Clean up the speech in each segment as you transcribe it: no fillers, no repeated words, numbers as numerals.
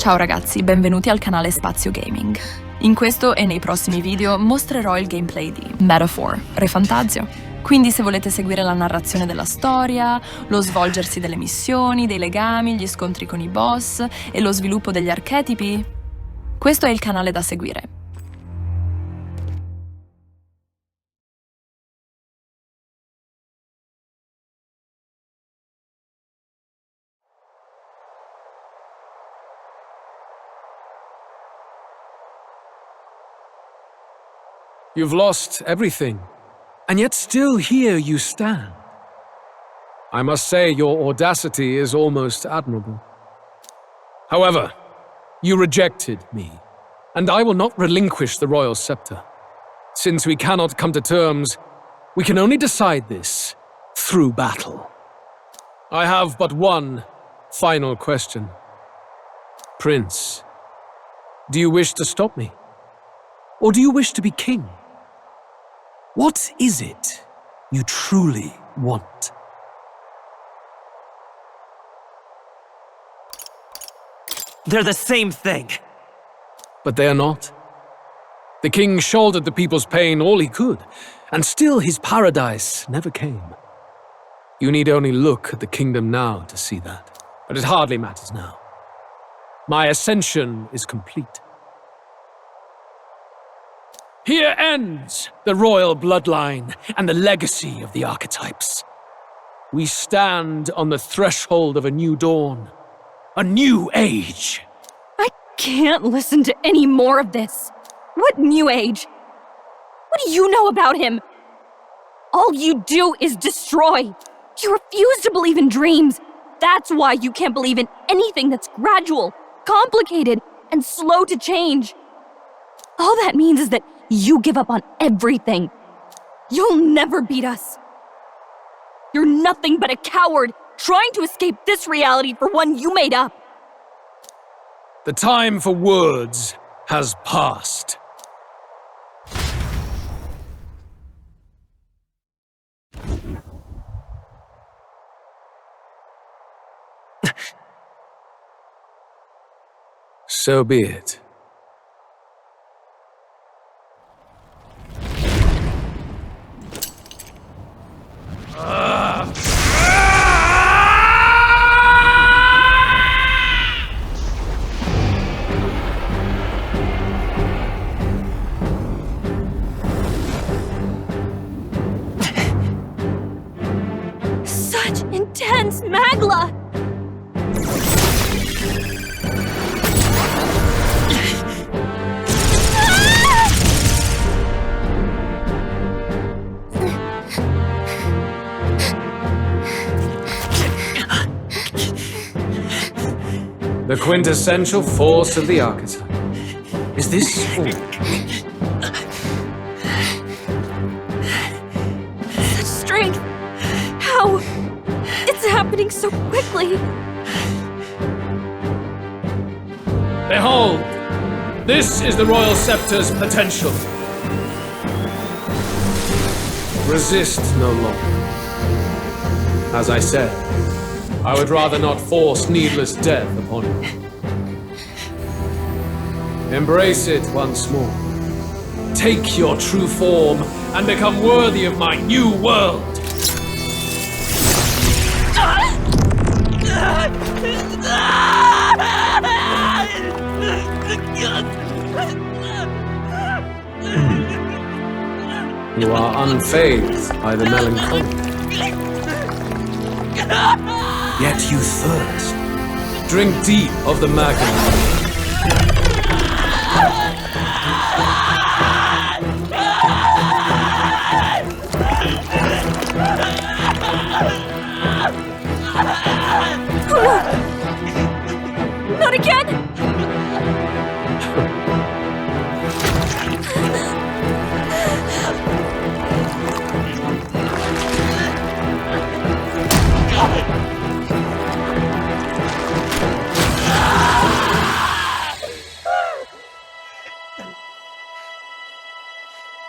Ciao ragazzi, benvenuti al canale Spazio Gaming. In questo e nei prossimi video mostrerò il gameplay di Metaphore, ReFantazio. Quindi se volete seguire la narrazione della storia, lo svolgersi delle missioni, dei legami, gli scontri con i boss e lo sviluppo degli archetipi, questo è il canale da seguire. You've lost everything, and yet still here you stand. I must say your audacity is almost admirable. However, you rejected me, and I will not relinquish the royal scepter. Since we cannot come to terms, we can only decide this through battle. I have but one final question. Prince, do you wish to stop me? Or do you wish to be king? What is it you truly want? They're the same thing. But they are not. The king shouldered the people's pain all he could, and still his paradise never came. You need only look at the kingdom now to see that. But it hardly matters now. My ascension is complete. Here ends the royal bloodline and the legacy of the archetypes. We stand on the threshold of a new dawn, a new age. I can't listen to any more of this. What new age? What do you know about him? All you do is destroy. You refuse to believe in dreams. That's why you can't believe in anything that's gradual, complicated, and slow to change. All that means is that you give up on everything. You'll never beat us. You're nothing but a coward trying to escape this reality for one you made up. The time for words has passed. So be it. Such intense magla! The quintessential force of the archetype. Is this all? Such strength! How? It's happening so quickly! Behold! This is the royal scepter's potential. Resist no longer. As I said, I would rather not force needless death upon you. Embrace it once more. Take your true form and become worthy of my new world. You are unfazed by the melancholy. Yet you thirst. Drink deep of the magma. Not again!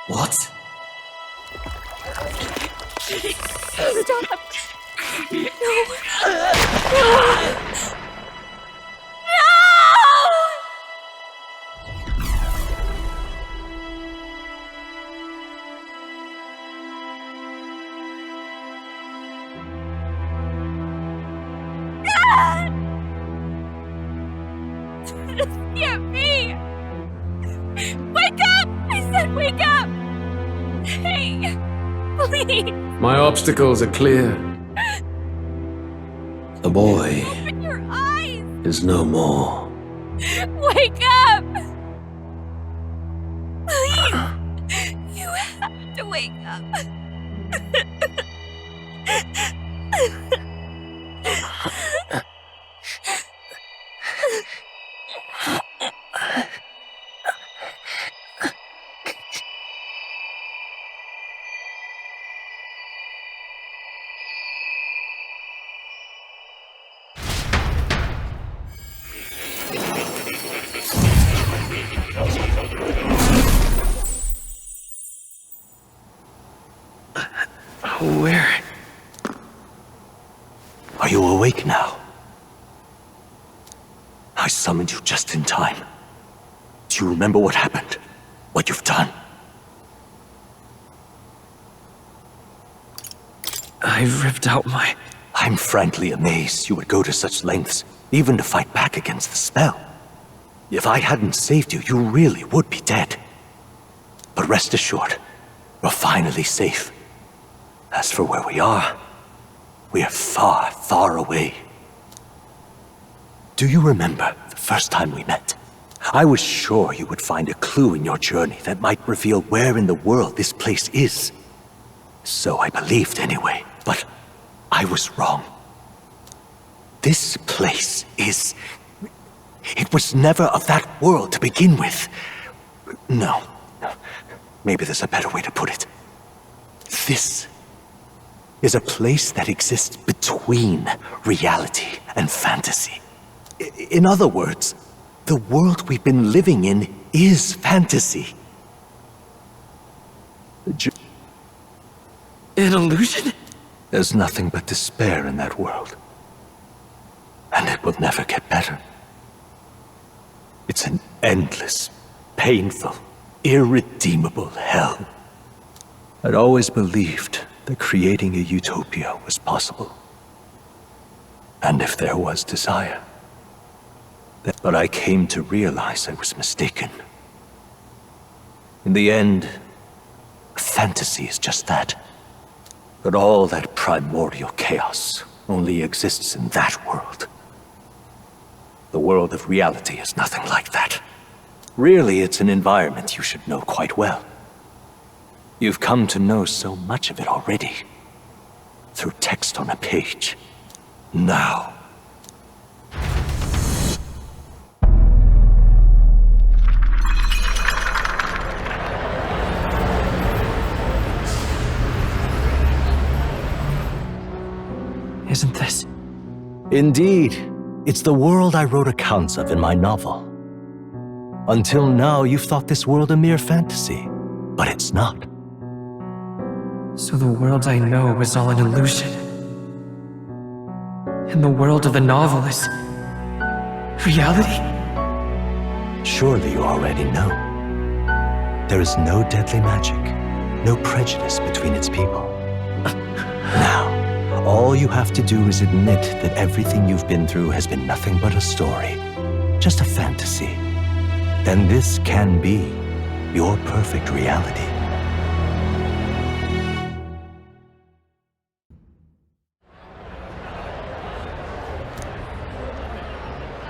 What? Stop! No! No! No! Just get me! Wake up! I said wake up! Hey, please! My obstacles are clear. The boy Open your eyes! is no more. Wake up! Please! You have to wake up. Where? Are you awake now? I summoned you just in time. Do you remember what happened? What you've done? I've ripped out my... I'm frankly amazed you would go to such lengths, even to fight back against the spell. If I hadn't saved you, you really would be dead. But rest assured, we're finally safe. As for where we are far, far away. Do you remember the first time we met? I was sure you would find a clue in your journey that might reveal where in the world this place is. So I believed anyway, but I was wrong. This place is... It was never of that world to begin with. No. Maybe there's a better way to put it. This is a place that exists between reality and fantasy. In other words, the world we've been living in is fantasy. An illusion? There's nothing but despair in that world. And it will never get better. It's an endless, painful, irredeemable hell. I'd always believed that creating a utopia was possible. And if there was desire. But I came to realize I was mistaken. In the end, fantasy is just that. But all that primordial chaos only exists in that world. The world of reality is nothing like that. Really, it's an environment you should know quite well. You've come to know so much of it already. Through text on a page. Now. Isn't this? Indeed. It's the world I wrote accounts of in my novel. Until now, you've thought this world a mere fantasy. But it's not. So the world I know is all an illusion. And the world of the novel is... reality? Surely you already know. There is no deadly magic, no prejudice between its people. Now, all you have to do is admit that everything you've been through has been nothing but a story, just a fantasy. Then this can be your perfect reality.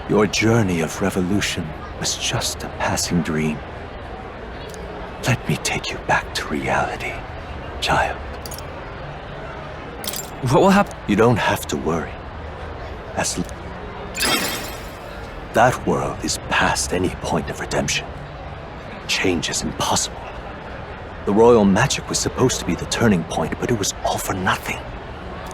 Your journey of revolution was just a passing dream. Let me take you back to reality, child. What will happen? You don't have to worry. That world is past any point of redemption. Change is impossible. The royal magic was supposed to be the turning point, but it was all for nothing.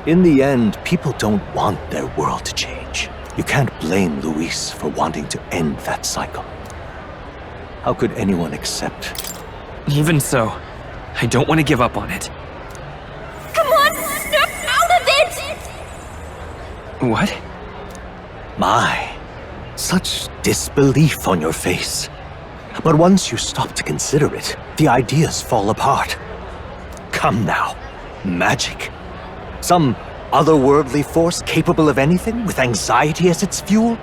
In the end, people don't want their world to change. You can't blame Luis for wanting to end that cycle. How could anyone accept? Even so, I don't want to give up on it. Come on, step out of it! What? My, such disbelief on your face. But once you stop to consider it, the ideas fall apart. Come now, magic. Some otherworldly force capable of anything with anxiety as its fuel?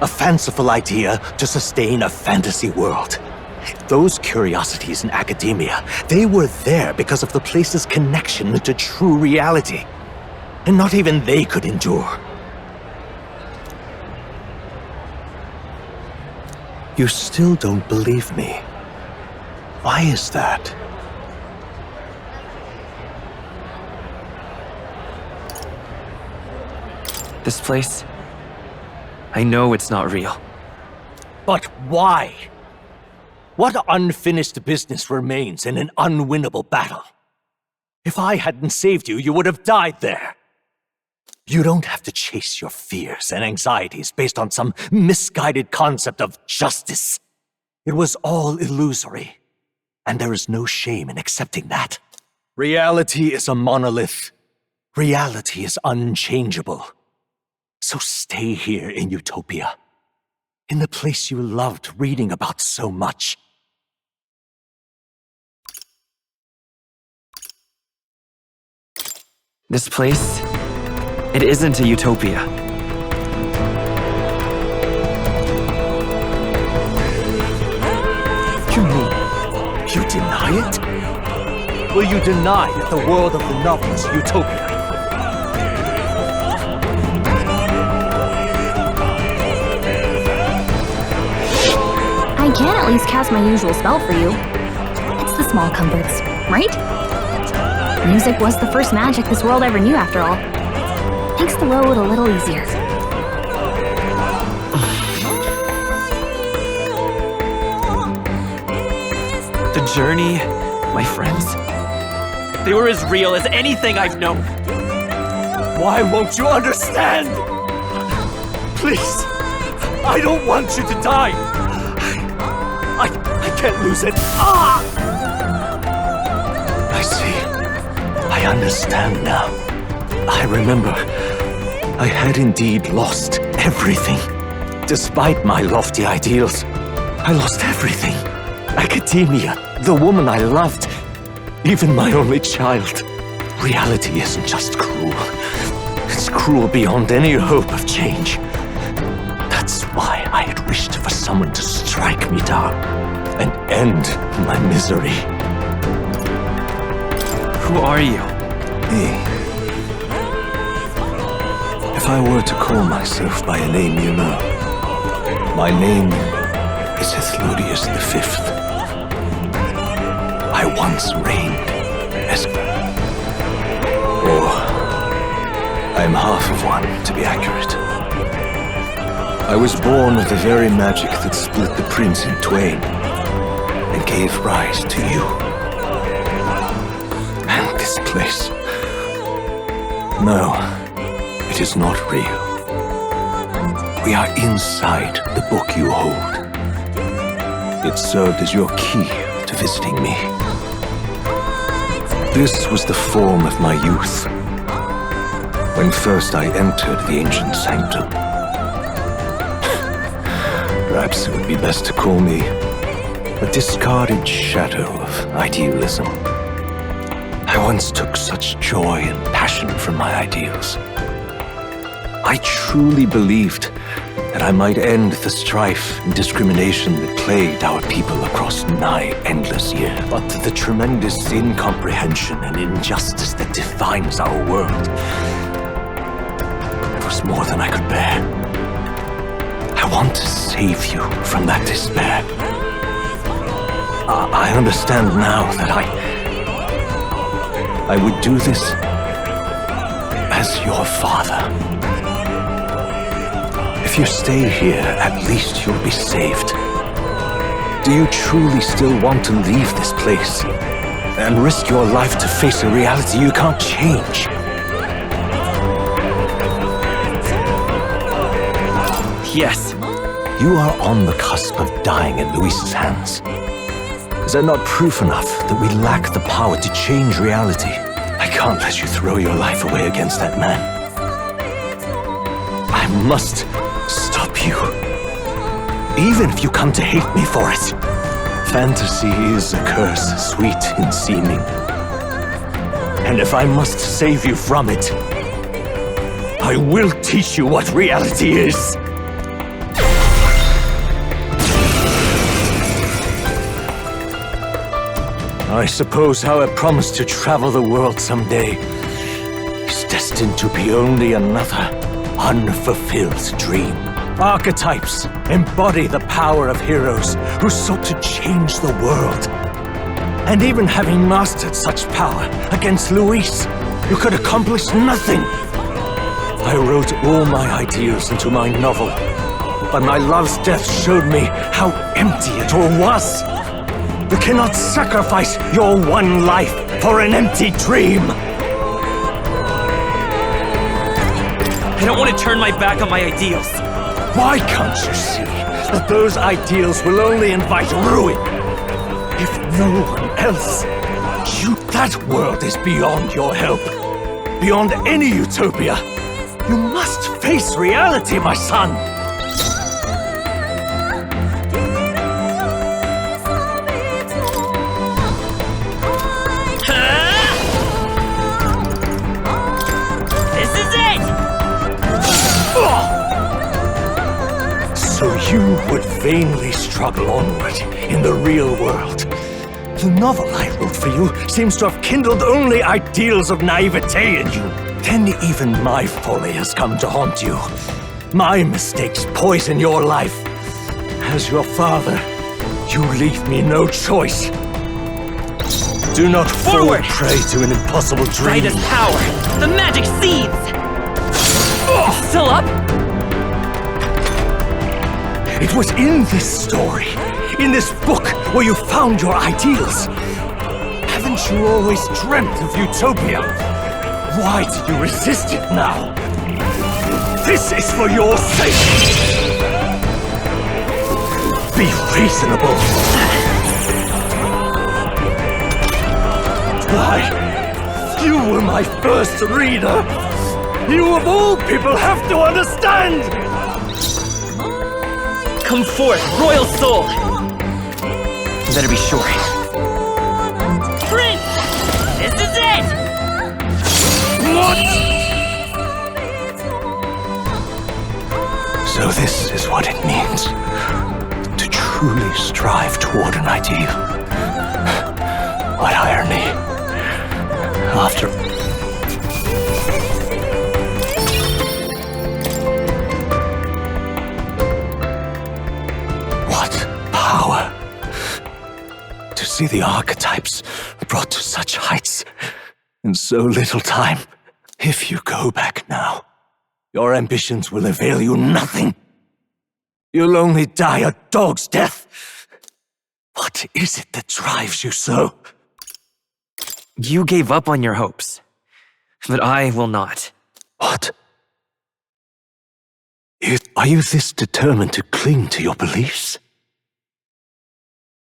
A fanciful idea to sustain a fantasy world. Those curiosities in academia, they were there because of the place's connection to true reality. And not even they could endure. You still don't believe me. Why is that? This place, I know it's not real. But why? What unfinished business remains in an unwinnable battle? If I hadn't saved you, you would have died there. You don't have to chase your fears and anxieties based on some misguided concept of justice. It was all illusory, and there is no shame in accepting that. Reality is a monolith. Reality is unchangeable. So stay here in Utopia, in the place you loved reading about so much. This place, it isn't a utopia. You mean, you deny it? Will you deny that the world of the novel is Utopia? I can at least cast my usual spell for you. It's the small comforts, right? Music was the first magic this world ever knew, after all. Makes the road a little easier. The journey, my friends, they were as real as anything I've known. Why won't you understand? Please, I don't want you to die. I can't lose it. Ah! I see. I understand now. I remember. I had indeed lost everything. Despite my lofty ideals, I lost everything. Academia, the woman I loved, even my only child. Reality isn't just cruel. It's cruel beyond any hope of change. That's why I had wished for someone to strike me down and end my misery. Who are you? Me. If I were to call myself by a name you know, my name is Hethlodius V. I once reigned as... Or... I'm half of one, to be accurate. I was born of the very magic that split the prince in twain and gave rise to you. And this place... No, it is not real. We are inside the book you hold. It served as your key to visiting me. This was the form of my youth, when first I entered the ancient sanctum. Perhaps it would be best to call me a discarded shadow of idealism. I once took such joy and passion from my ideals. I truly believed that I might end the strife and discrimination that plagued our people across nigh endless years. But the tremendous incomprehension and injustice that defines our world, it was more than I could bear. I want to save you from that despair. I understand now that I would do this as your father. If you stay here, at least you'll be saved. Do you truly still want to leave this place and risk your life to face a reality you can't change? Yes. You are on the cusp of dying at Luis's hands. Is that not proof enough that we lack the power to change reality? I can't let you throw your life away against that man. I must stop you. Even if you come to hate me for it. Fantasy is a curse, sweet in seeming. And if I must save you from it, I will teach you what reality is. I suppose our promise to travel the world someday is destined to be only another unfulfilled dream. Archetypes embody the power of heroes who sought to change the world. And even having mastered such power against Luis, you could accomplish nothing. I wrote all my ideals into my novel, but my love's death showed me how empty it all was. You cannot sacrifice your one life for an empty dream. I don't want to turn my back on my ideals. Why can't you see that those ideals will only invite ruin? If no one else, that world is beyond your help. Beyond any utopia. You must face reality, my son. This is it! So you would vainly struggle onward in the real world. The novel I wrote for you seems to have kindled only ideals of naivete in you. Then even my folly has come to haunt you. My mistakes poison your life. As your father, you leave me no choice. Do not fall prey to an impossible dream. Right as power! The magic seeds! Still up? It was in this story, in this book, where you found your ideals. Haven't you always dreamt of utopia? Why do you resist it now? This is for your sake! Be reasonable. Why? You were my first reader. You of all people have to understand! Come forth, royal soul! You better be sure. Prince! This is it! What? So this is what it means to truly strive toward an ideal. What irony. After... To see the archetypes brought to such heights in so little time. If you go back now, your ambitions will avail you nothing. You'll only die a dog's death. What is it that drives you so? You gave up on your hopes, but I will not. What? Are you this determined to cling to your beliefs?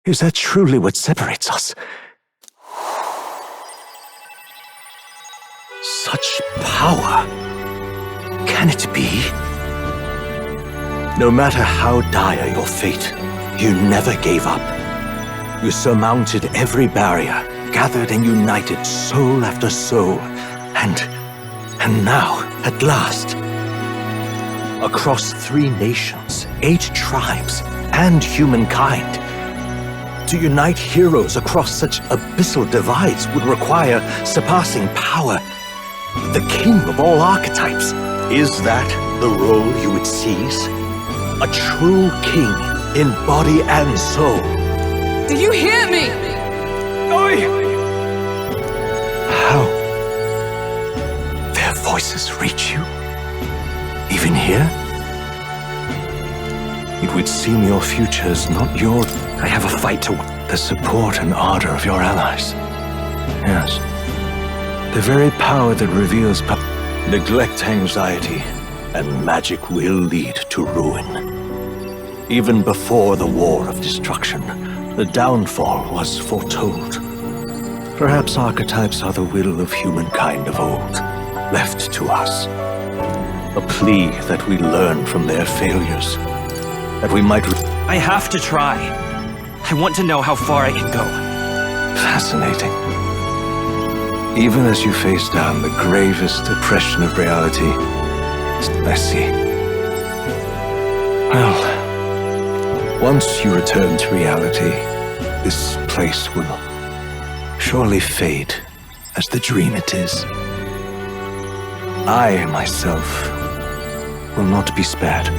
Is that truly what separates us? Such power. Can it be? No matter how dire your fate, you never gave up. You surmounted every barrier, gathered and united soul after soul, and now, at last, across 3 nations, 8 tribes, and humankind, to unite heroes across such abyssal divides would require surpassing power. The king of all archetypes. Is that the role you would seize? A true king in body and soul. Do you hear me? Oi! How? Their voices reach you? Even here? It would seem your future is not your... I have a fight to... The support and ardor of your allies. Yes. The very power that reveals... Neglect anxiety, and magic will lead to ruin. Even before the war of destruction, the downfall was foretold. Perhaps archetypes are the will of humankind of old, left to us. A plea that we learn from their failures. That we might... I have to try. I want to know how far I can go. Fascinating. Even as you face down the gravest oppression of reality, I see. Well, once you return to reality, this place will surely fade as the dream it is. I, myself, will not be spared.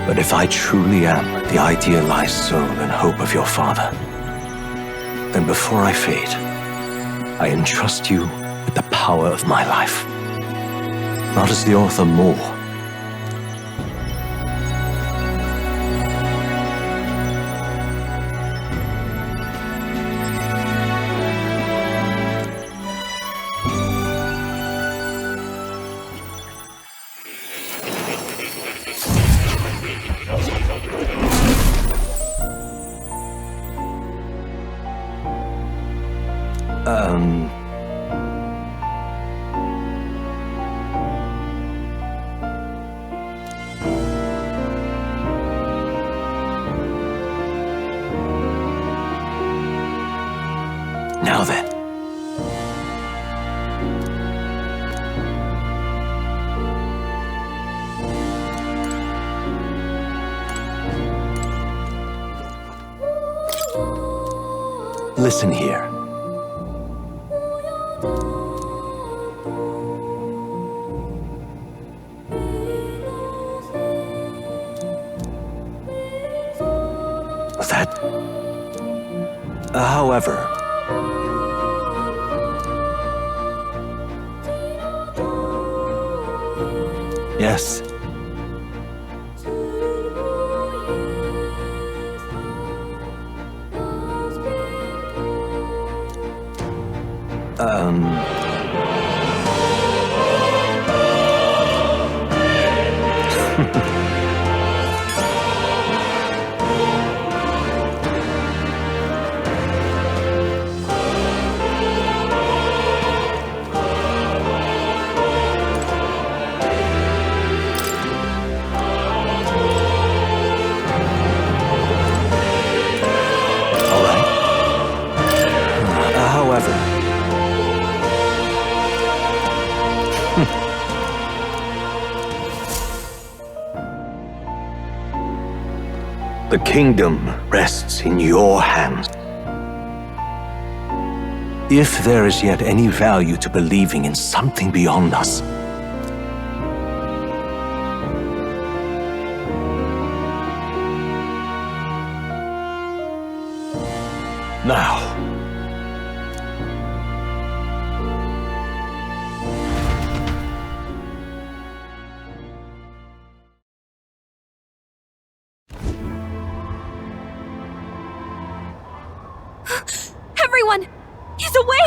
But if I truly am the idealized soul and hope of your father, then before I fade, I entrust you with the power of my life. Not as the author more. Now then. Listen here. However, yes. The kingdom rests in your hands. If there is yet any value to believing in something beyond us, now. Everyone! He's awake!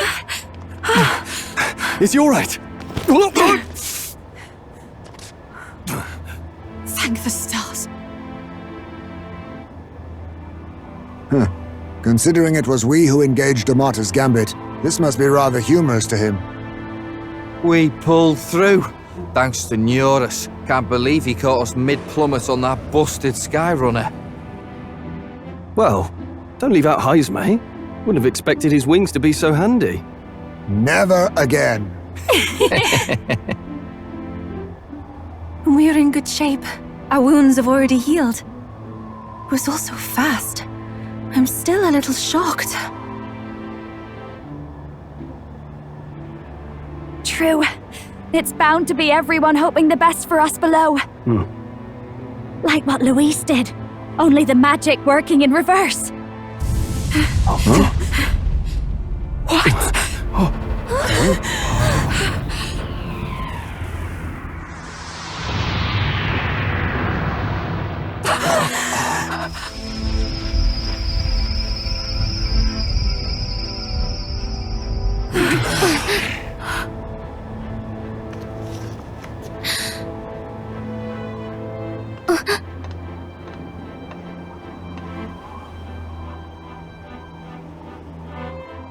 Is he all right? Thank the stars. Considering it was we who engaged Amata's gambit, this must be rather humorous to him. We pulled through, thanks to Neurus. Can't believe he caught us mid-plummet on that busted Skyrunner. Well, don't leave out highs, mate. Wouldn't have expected his wings to be so handy. Never again. We're in good shape. Our wounds have already healed. It was all so fast. I'm still a little shocked. True. It's bound to be everyone hoping the best for us below. Like what Luis did. Only the magic working in reverse.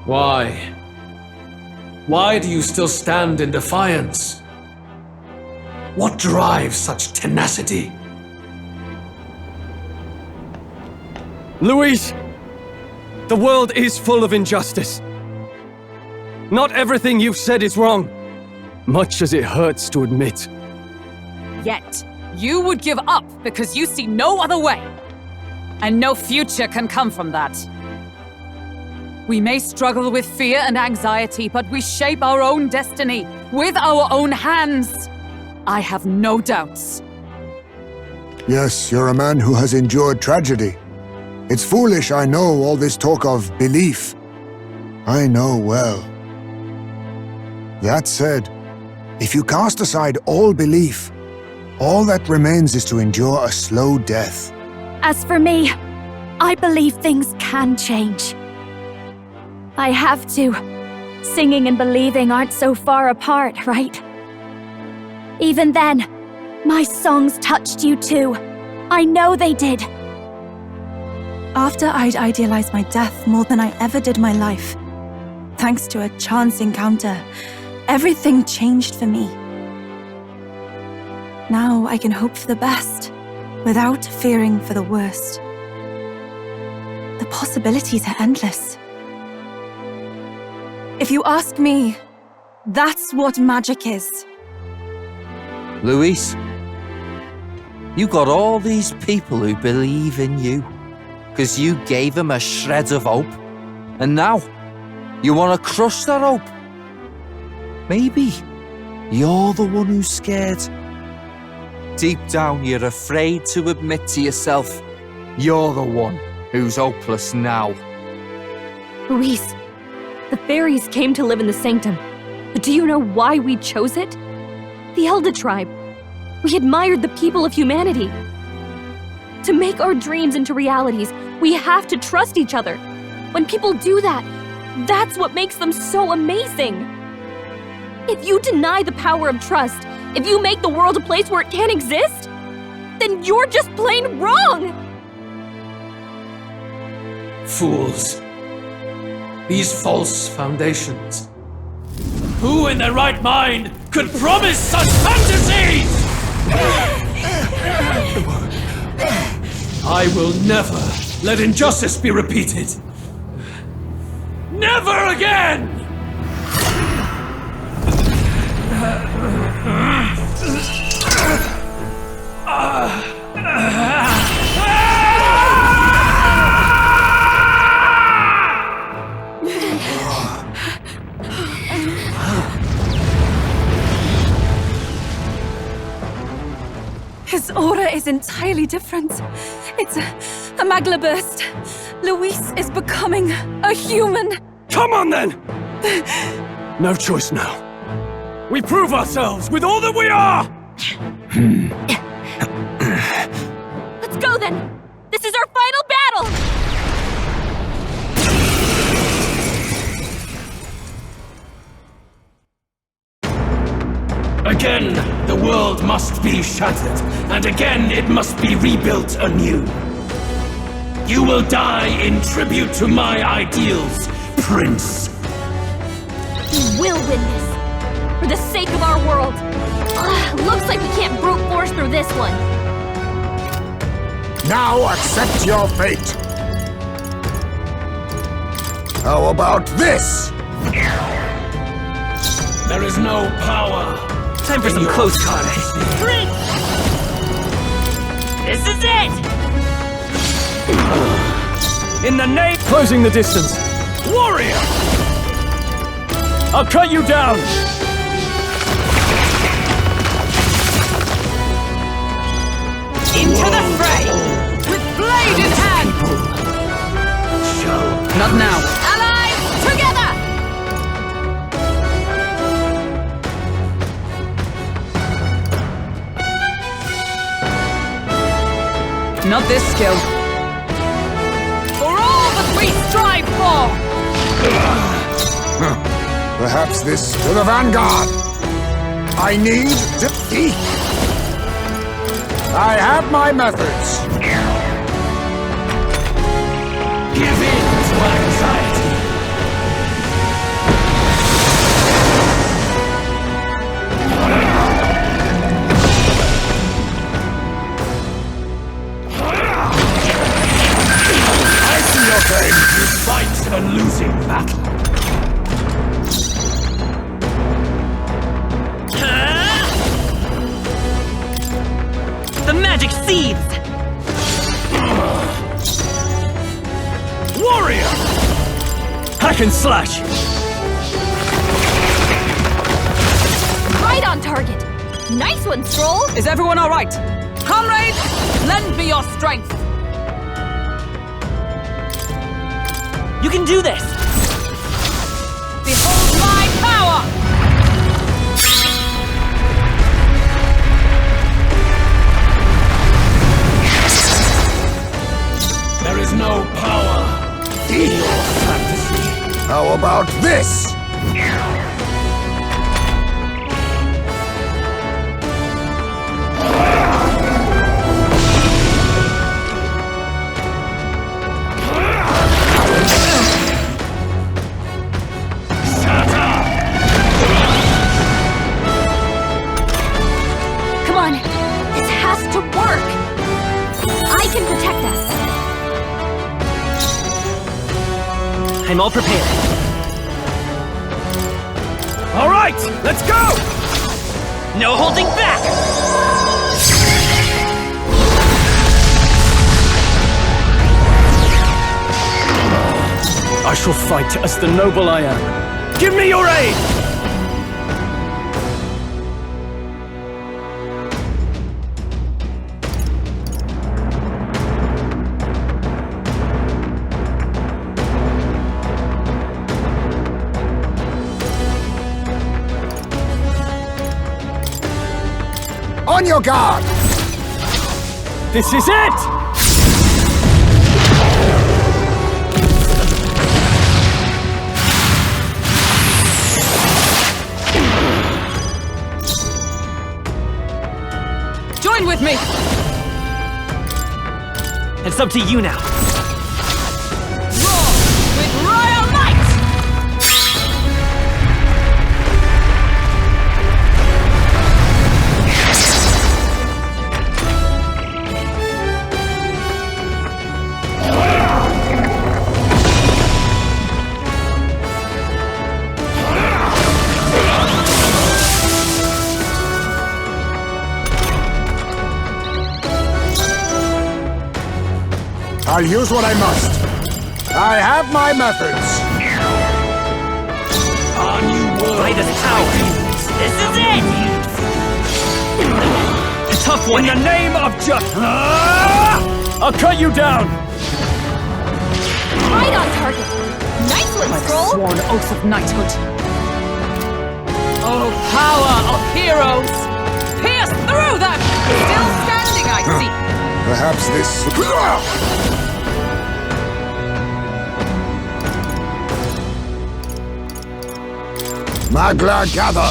Why? Why do you still stand in defiance? What drives such tenacity? Luis! The world is full of injustice. Not everything you've said is wrong, much as it hurts to admit. Yet, you would give up because you see no other way. And no future can come from that. We may struggle with fear and anxiety, but we shape our own destiny with our own hands. I have no doubts. Yes, you're a man who has endured tragedy. It's foolish, I know, all this talk of belief. I know well. That said, if you cast aside all belief, all that remains is to endure a slow death. As for me, I believe things can change. I have to. Singing and believing aren't so far apart, right? Even then, my songs touched you too. I know they did. After I'd idealized my death more than I ever did my life, thanks to a chance encounter, everything changed for me. Now I can hope for the best, without fearing for the worst. The possibilities are endless. If you ask me, that's what magic is. Luis, you got all these people who believe in you, because you gave them a shred of hope, and now you want to crush their hope. Maybe you're the one who's scared. Deep down, you're afraid to admit to yourself you're the one who's hopeless now. Luis, the fairies came to live in the sanctum. But do you know why we chose it? The Elder tribe. We admired the people of humanity. To make our dreams into realities, we have to trust each other. When people do that, that's what makes them so amazing. If you deny the power of trust, if you make the world a place where it can't exist, then you're just plain wrong! Fools. These false foundations. Who in their right mind could promise such fantasies? I will never let injustice be repeated. Never again! His aura is entirely different. It's a magla burst. Luis is becoming a human. Come on then! No choice now. We prove ourselves with all that we are! Let's go then! This is our final battle! Again, the world must be shattered, and again it must be rebuilt anew. You will die in tribute to my ideals, Prince. We will win this. For the sake of our world. Looks like we can't brute force through this one. Now accept your fate. How about this? There is no power. Time for some close quarters. Prince! This is it! In the name... Closing the distance. Warrior! I'll cut you down! Into the fray! With blade in hand! Not now. Allies, together! Not this skill. For all that we strive for! Perhaps this to the vanguard. I need defeat. I have my methods. Give in to anxiety. I see your game. You fight a losing battle. Second slash! Right on target! Nice one, Stroll! Is everyone all right? Comrades, lend me your strength! You can do this! Behold my power! There is no power in your fantasy. How about this? Come on, this has to work! I can protect us! I'm all prepared. All right, let's go! No holding back! I shall fight as the noble I am. Give me your aid! On your guard! This is it! Join with me! It's up to you now. Roar with royal might! I'll use what I must. I have my methods. Light as power. This is it! A tough one. In the name of I'll cut you down! Right on target! Nice one, By the Stroll! sworn oath of knighthood. Oh, power of heroes! Pierce through them! Still standing, I see! Perhaps this... Magla gather!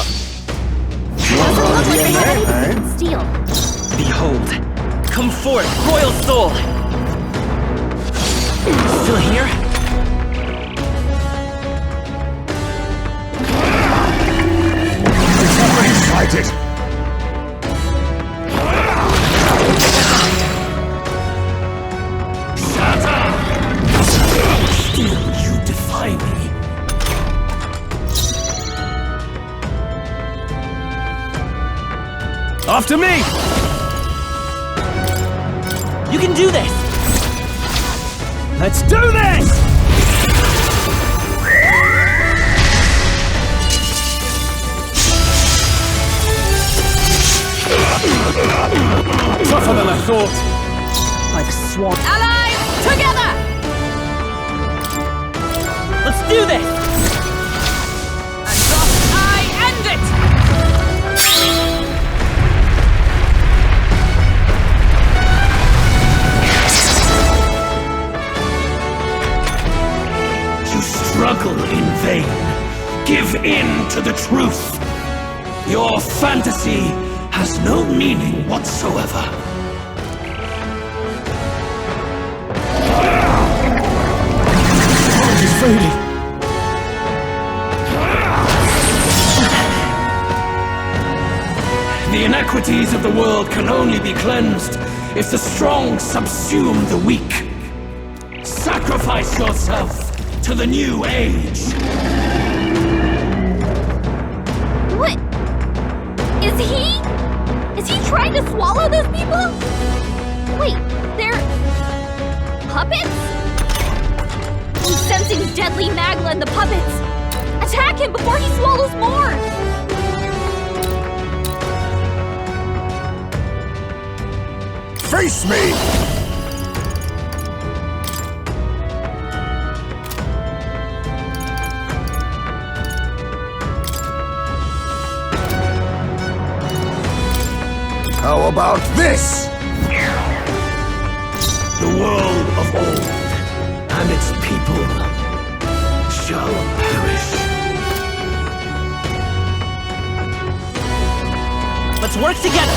Doesn't look like they have anything we can steal. Behold, come forth, royal soul! Still here? Excited! Still you defy me. After me! You can do this! Let's do this! Tougher than I thought. Like sworn allies together! Let's do this! And thus I end it! You struggle in vain. Give in to the truth. Your fantasy has no meaning whatsoever. It is fading. The inequities of the world can only be cleansed if the strong subsume the weak. Sacrifice yourself to the new age. What? Is he trying to swallow those people? Wait, they're... puppets? You sense using deadly Magla and the puppets! Attack him before he swallows more! Face me! How about this? The world of old and its people shall perish. Let's work together!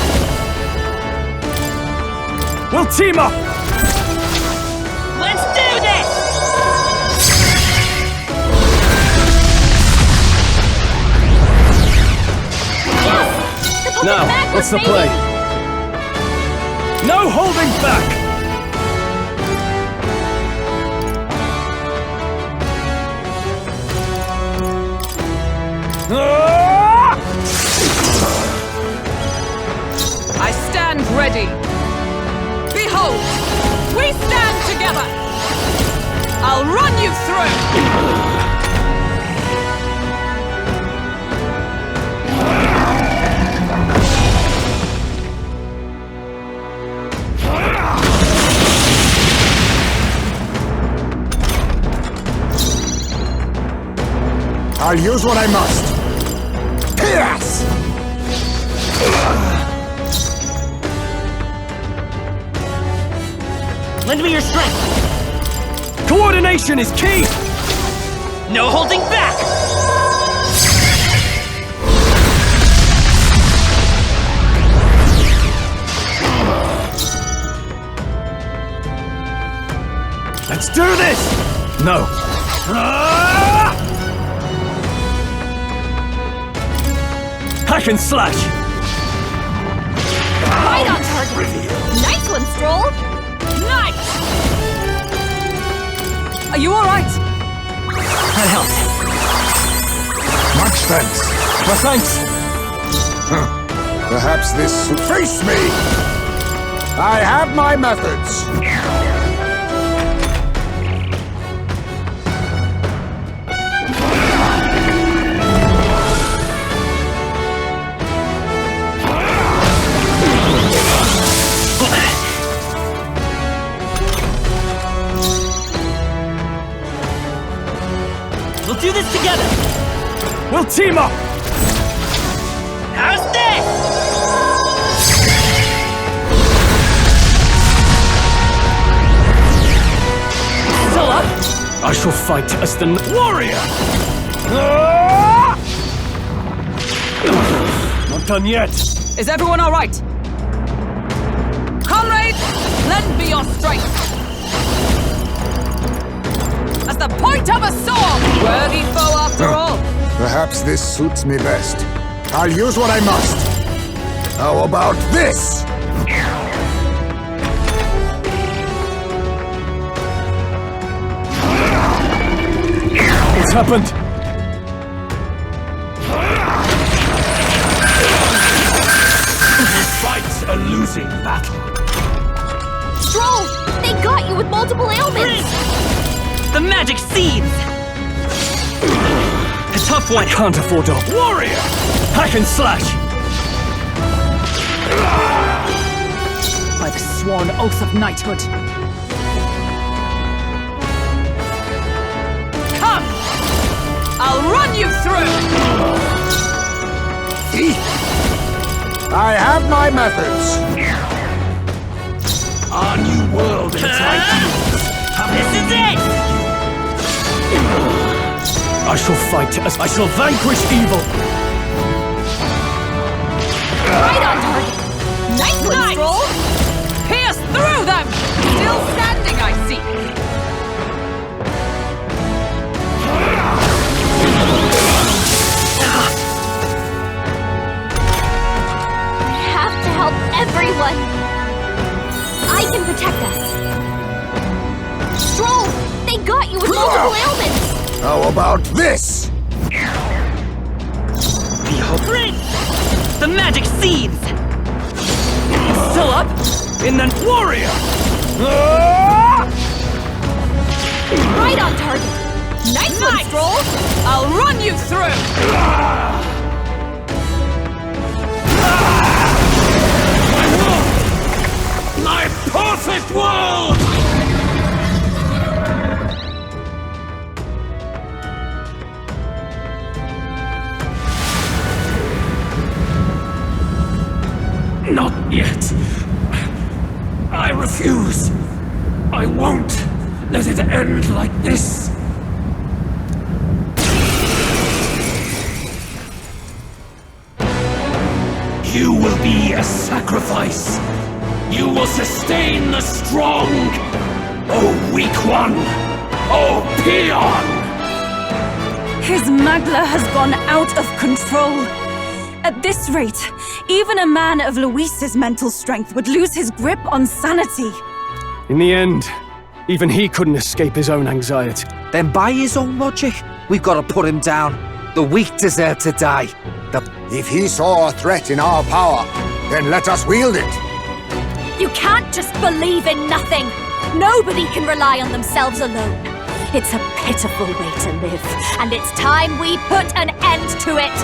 We'll team up! Let's do this! Now, what's the play? No holding back! I stand ready. Behold, we stand together. I'll run you through. I'll use what I must. Yes! Lend me your strength! Coordination is key! No holding back! Let's do this! No. Hack and slash! Right on target! Nice one, Stroll! Nice! Are you alright? That helped. Much thanks. Well, thanks! Perhaps this... Face me! I have my methods. We'll do this together! We'll team up! How's this? Still up? I shall fight as the warrior! Not done yet! Is everyone alright? Comrades, lend me your strength! As the point of a sword! Worthy foe after all! Perhaps this suits me best. I'll use what I must. How about this? What's happened? Fight's a losing battle. Stroll! They got you with multiple ailments! The magic seeds! A tough one! Can't afford a warrior! Hack and slash! By the sworn oath of knighthood. Come! I'll run you through! I have my methods. Our new world and its ideals. This is it! I shall fight as I shall vanquish evil! Right on target! Nice one, Stroll! Pierce through them! Still standing, I see! We have to help everyone! I can protect us! Stroll! They got you with multiple ailments! How about this? Behold! The magic seeds! Still up? In the warrior! Right on target! Nice one, Stroll! I'll run you through! My perfect world! Not yet. I refuse. I won't let it end like this. You will be a sacrifice. You will sustain the strong. Oh, weak one. Oh, peon. His magla has gone out of control. At this rate, even a man of Luis's mental strength would lose his grip on sanity. In the end, even he couldn't escape his own anxiety. Then by his own logic, we've got to put him down. The weak deserve to die. If he saw a threat in our power, then let us wield it. You can't just believe in nothing. Nobody can rely on themselves alone. It's a pitiful way to live, and it's time we put an end to it.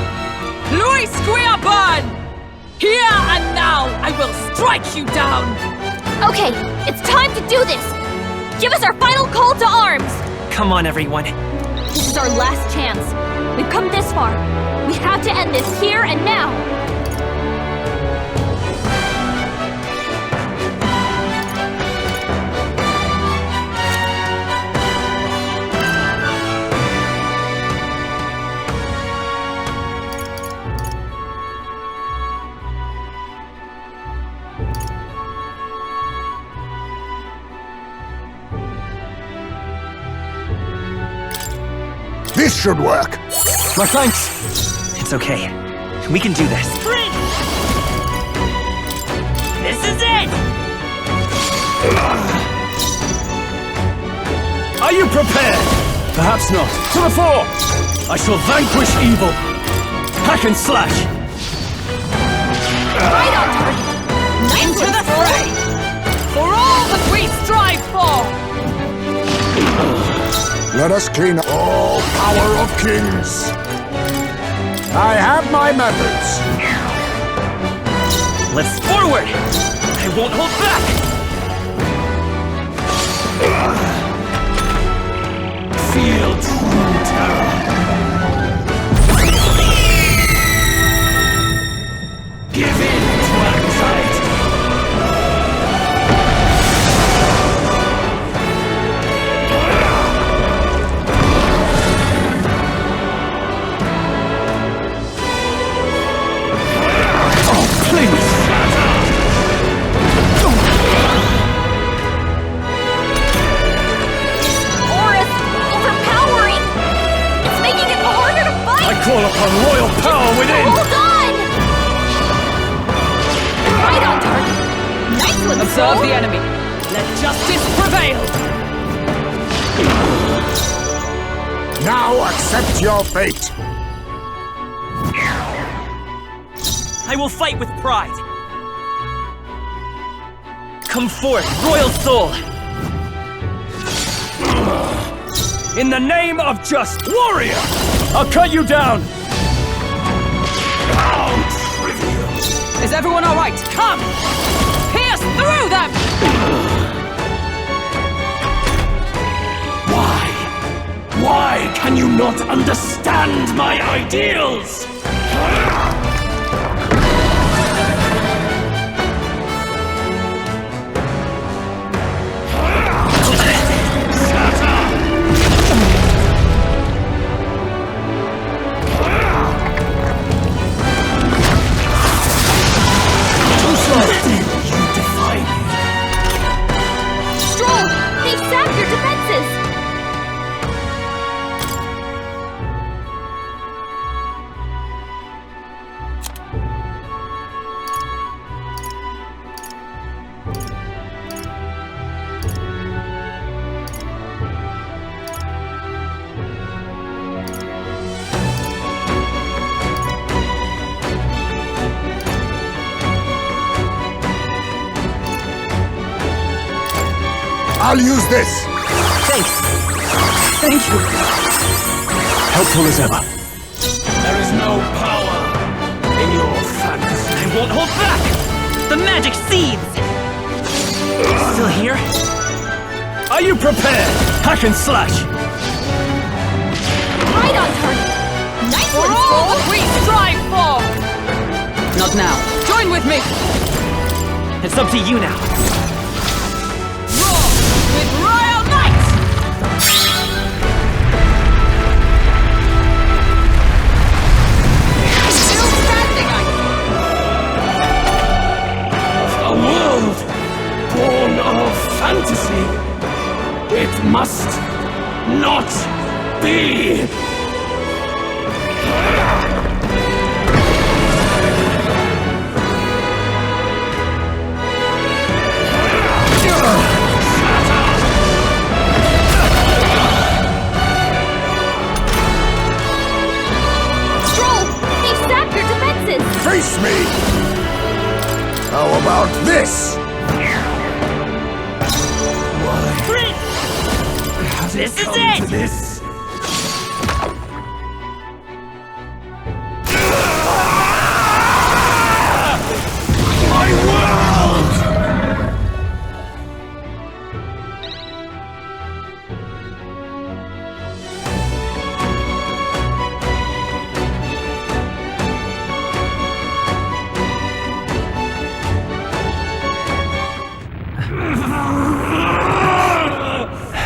Luis Guiaban! Here and now, I will strike you down! Okay, it's time to do this. Give us our final call to arms. Come on, everyone. This is our last chance. We've come this far. We have to end this here and now. This should work. My thanks. It's okay. We can do this. This is it! Are you prepared? Perhaps not. To the fore! I shall vanquish evil. Hack and slash. Right on target. Into the fray! For all that we strive for! Let us clean up all power of kings. I have my methods. Let's forward! I won't hold back! Feel true terror. Give in to anxiety. Call upon royal power within! Hold on! Right on target. Nice one, Observe the enemy. Let justice prevail! Now accept your fate. I will fight with pride. Come forth, royal soul! In the name of just warrior! I'll cut you down! How trivial! Is everyone all right? Come! Pierce through them! Why? Why can you not understand my ideals? I'll use this. Thanks. Thank you. Helpful as ever. There is no power in your fantasy. I won't hold back! The magic seeds! Still here? Are you prepared? Hack and slash! Right on target! Nice For one, all Skull! that we strive for! Not now. Join with me! It's up to you now. Roar with royal might! Still standing, A world born of fantasy. It must not be. Stroll! They've sapped your defenses! Face me! How about this? This is it! This. My world!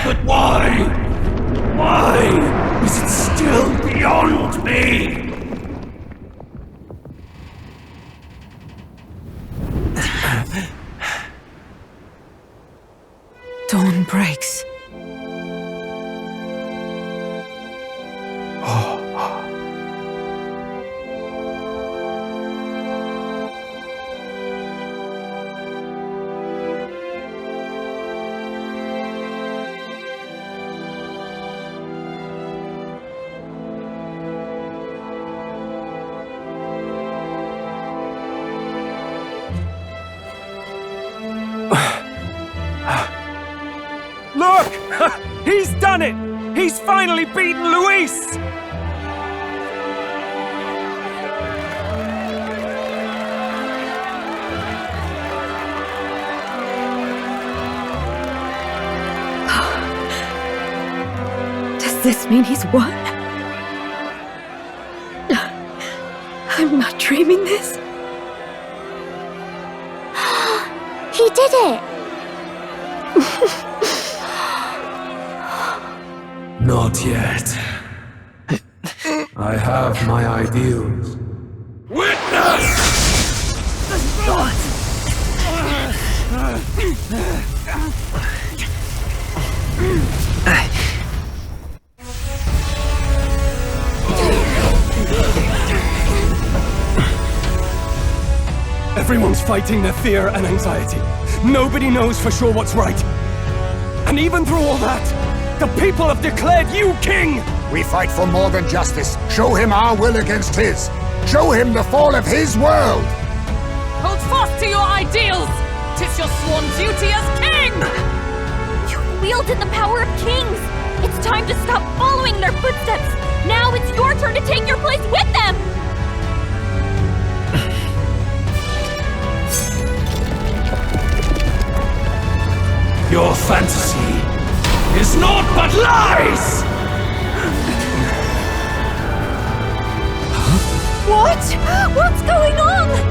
But why? Why is it still beyond me? Dawn breaks. Look! He's done it! He's finally beaten Luis! Does this mean he's won? I'm not dreaming this. He did it! Not yet. I have my ideals. Everyone's fighting their fear and anxiety. Nobody knows for sure what's right. And even through all that, the people have declared you king! We fight for more than justice. Show him our will against his. Show him the fall of his world. Hold fast to your ideals! 'Tis your sworn duty as king! You wielded the power of kings! It's time to stop following their footsteps! Now it's your turn to take your place with them! Your fantasy is naught but lies! What? What's going on?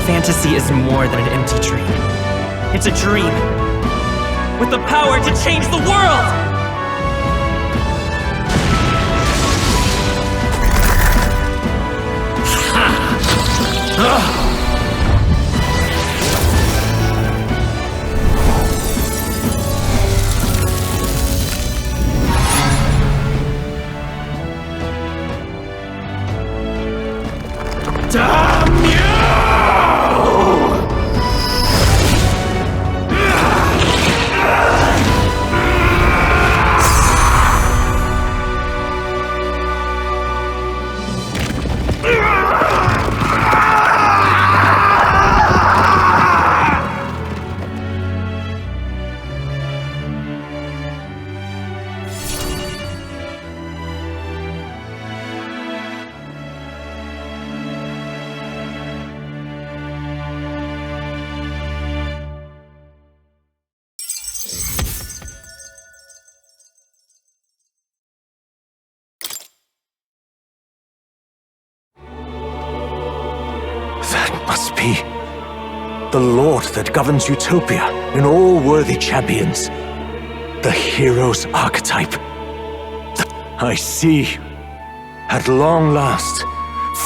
Fantasy is more than an empty dream. It's a dream with the power to change the world! he? The lord that governs utopia and all worthy champions. The hero's archetype. I see. At long last,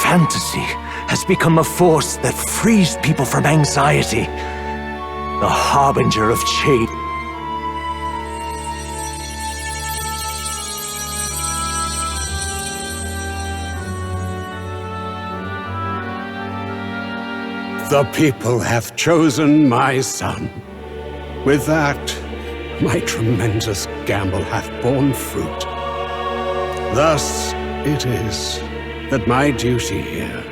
fantasy has become a force that frees people from anxiety. The harbinger of change. The people have chosen my son. With that, my tremendous gamble hath borne fruit. Thus it is that my duty here.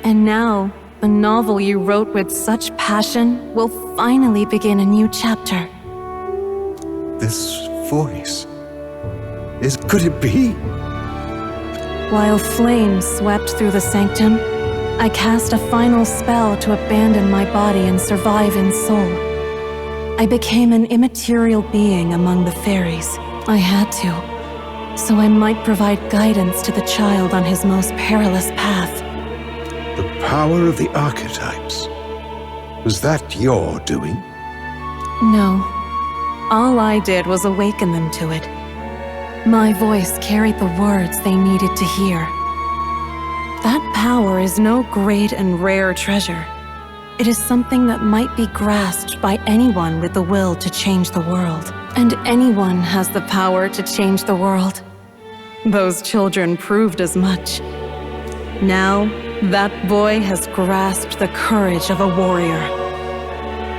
And now, the novel you wrote with such passion will finally begin a new chapter. This voice. Could it be? While flames swept through the sanctum, I cast a final spell to abandon my body and survive in soul. I became an immaterial being among the fairies. I had to, so I might provide guidance to the child on his most perilous path. The power of the archetypes. Was that your doing? No. All I did was awaken them to it. My voice carried the words they needed to hear. That power is no great and rare treasure. It is something that might be grasped by anyone with the will to change the world. And anyone has the power to change the world. Those children proved as much. Now, that boy has grasped the courage of a warrior.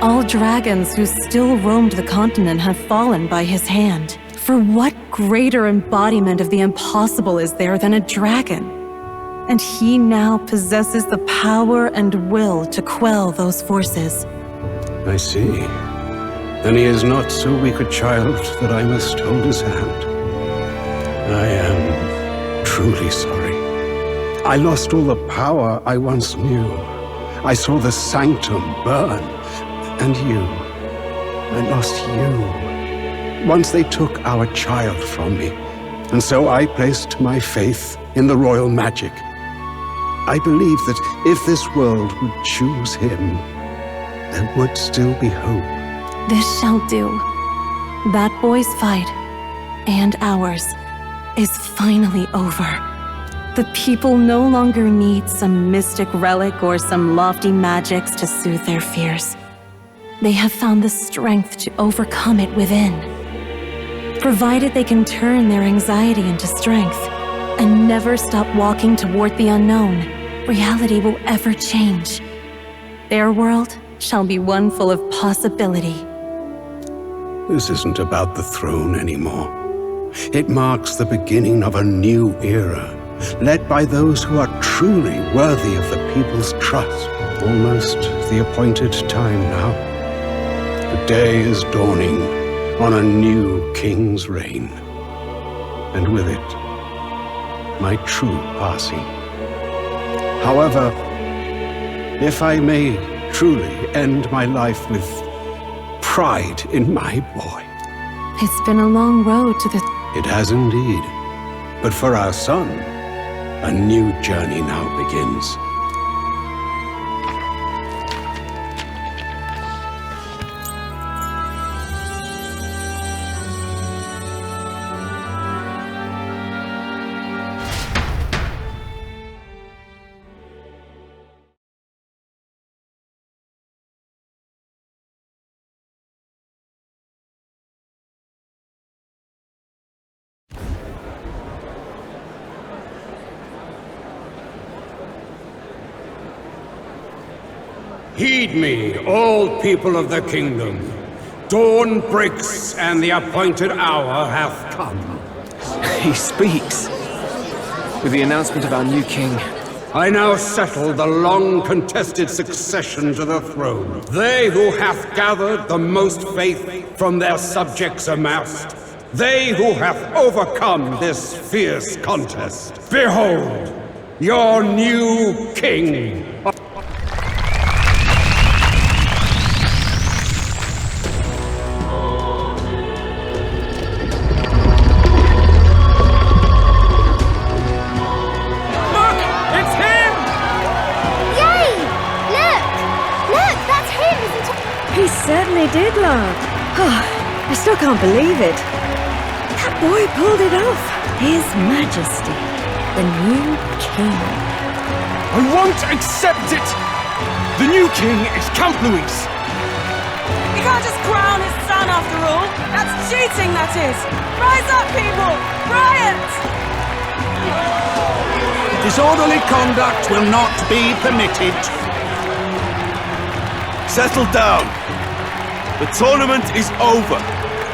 All dragons who still roamed the continent have fallen by his hand. For what greater embodiment of the impossible is there than a dragon? And he now possesses the power and will to quell those forces. I see. Then he is not so weak a child that I must hold his hand. I am truly sorry. I lost all the power I once knew. I saw the sanctum burn. And you. I lost you. Once they took our child from me. And so I placed my faith in the royal magic. I believe that if this world would choose him, there would still be hope. This shall do. That boy's fight, and ours, is finally over. The people no longer need some mystic relic or some lofty magics to soothe their fears. They have found the strength to overcome it within. Provided they can turn their anxiety into strength, and never stop walking toward the unknown, reality will ever change. Their world shall be one full of possibility. This isn't about the throne anymore. It marks the beginning of a new era, led by those who are truly worthy of the people's trust. Almost the appointed time now. The day is dawning on a new king's reign. And with it, my true passing. However, if I may truly end my life with pride in my boy. It's been a long road to the... It has indeed. But for our son, a new journey now begins. Heed me, all people of the kingdom. Dawn breaks, and the appointed hour hath come. He speaks. With the announcement of our new king. I now settle the long-contested succession to the throne. They who hath gathered the most faith from their subjects amassed. They who hath overcome this fierce contest. Behold, your new king. Yay! blood. Oh, I still can't believe it. That boy pulled it off. His Majesty, the new king. I won't accept it! The new king is Camp Louis. You can't just crown his son after all. That's cheating, that is. Rise up, people! Riot! Disorderly conduct will not be permitted. Settle down. The tournament is over.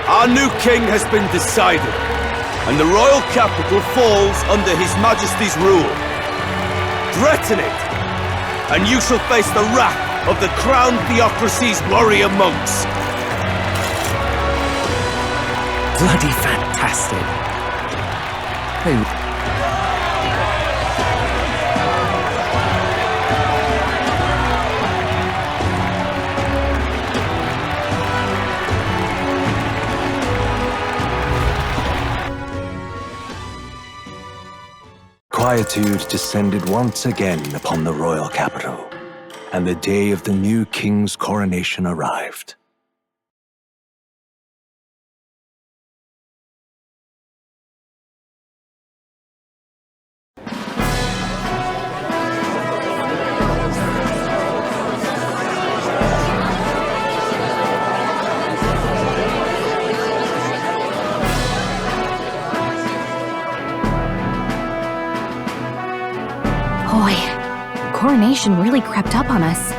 Our new king has been decided, and the royal capital falls under His Majesty's rule. Threaten it, and you shall face the wrath of the crowned theocracy's warrior monks. Bloody fantastic. Hey. Quietude descended once again upon the royal capital, and the day of the new king's coronation arrived. Boy, coronation really crept up on us.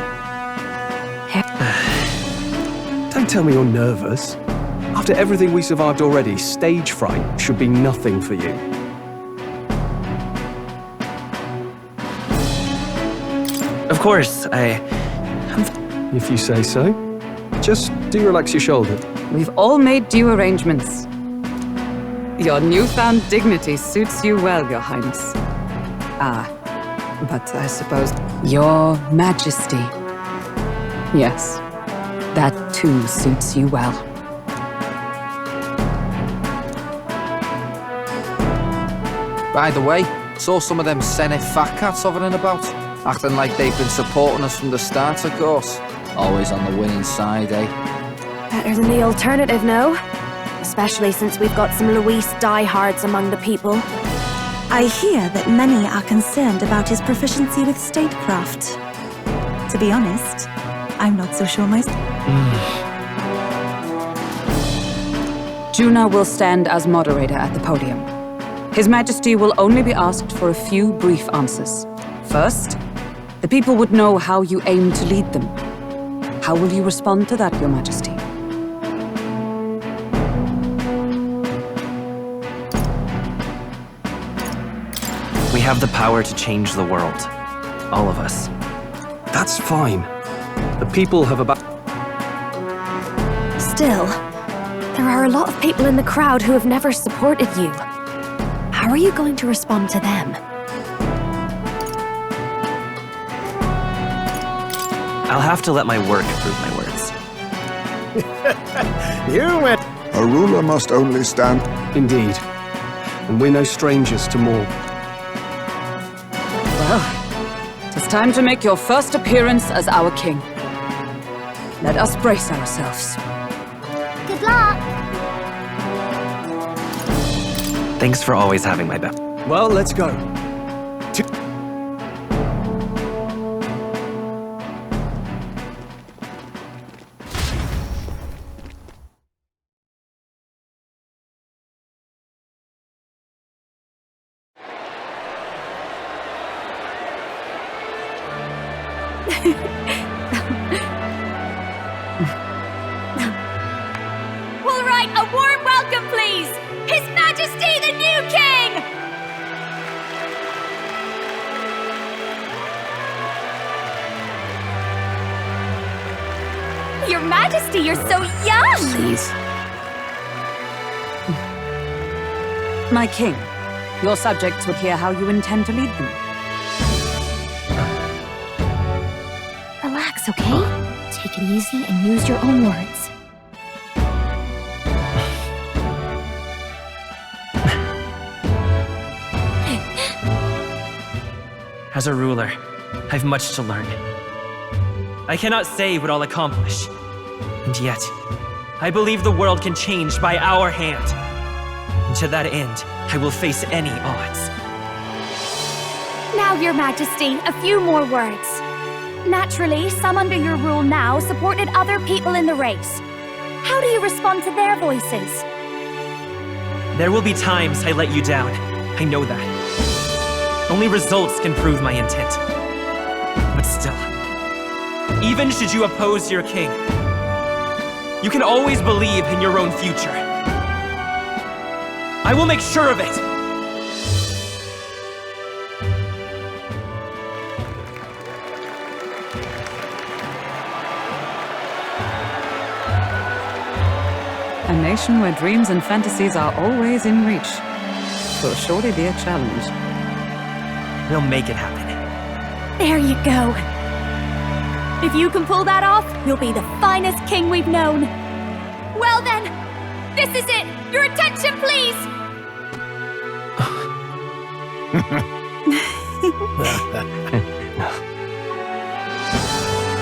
Don't tell me you're nervous. After everything we survived already, stage fright should be nothing for you. Of course, If you say so. Just do relax your shoulder. We've all made due arrangements. Your newfound dignity suits you well, Your Highness. But I suppose... Your Majesty. Yes, that too suits you well. By the way, saw some of them Senate fat cats hovering about, acting like they've been supporting us from the start, of course. Always on the winning side, eh? Better than the alternative, no? Especially since we've got some Luis diehards among the people. I hear that many are concerned about his proficiency with statecraft. To be honest, I'm not so sure myself. Juna will stand as moderator at the podium. His Majesty will only be asked for a few brief answers. First, the people would know how you aim to lead them. How will you respond to that, Your Majesty? we have the power to change the world. All of us. That's fine. The people have about... Still, there are a lot of people in the crowd who have never supported you. How are you going to respond to them? I'll have to let my work prove my words. You went... A ruler must only stand... Indeed. And we're no strangers to more. Well, it's time to make your first appearance as our king. Let us brace ourselves. Good luck! Thanks for always having my back. Well, let's go. All right, a warm welcome, please! His Majesty the new King! Your Majesty, you're so young! Please. My king, your subjects would hear how you intend to lead them. Relax, okay? Take it easy and use your own words. As a ruler, I've much to learn. I cannot say what I'll accomplish, And yet, I believe the world can change by our hand. And to that end, I will face any odds. Now, Your Majesty, a few more words. Naturally, some under your rule now supported other people in the race. How do you respond to their voices? There will be times I let you down. I know that. Only results can prove my intent. But still, even should you oppose your king, you can always believe in your own future. I will make sure of it! A nation where dreams and fantasies are always in reach. Will surely be a challenge. We'll make it happen. There you go. If you can pull that off, you'll be the finest king we've known. Well then, this is it! Your attention, please!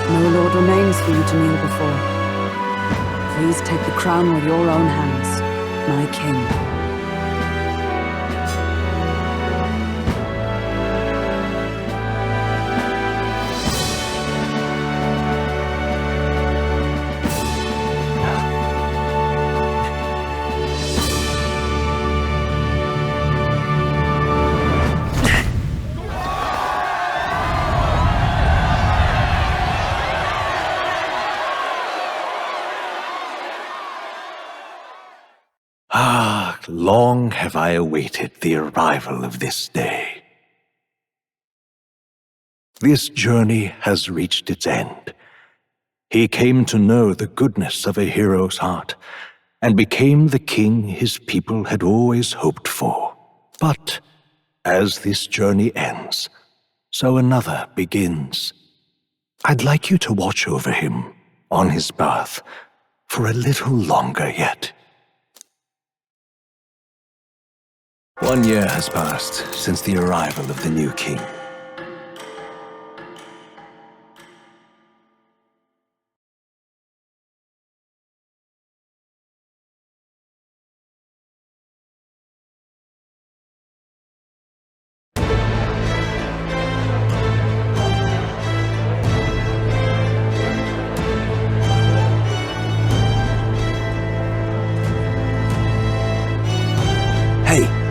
No lord remains for you to kneel before. Please take the crown with your own hands, my king. Long have I awaited the arrival of this day. This journey has reached its end. He came to know the goodness of a hero's heart, and became the king his people had always hoped for. But as this journey ends, so another begins. I'd like you to watch over him on his path for a little longer yet. 1 year has passed since the arrival of the new king.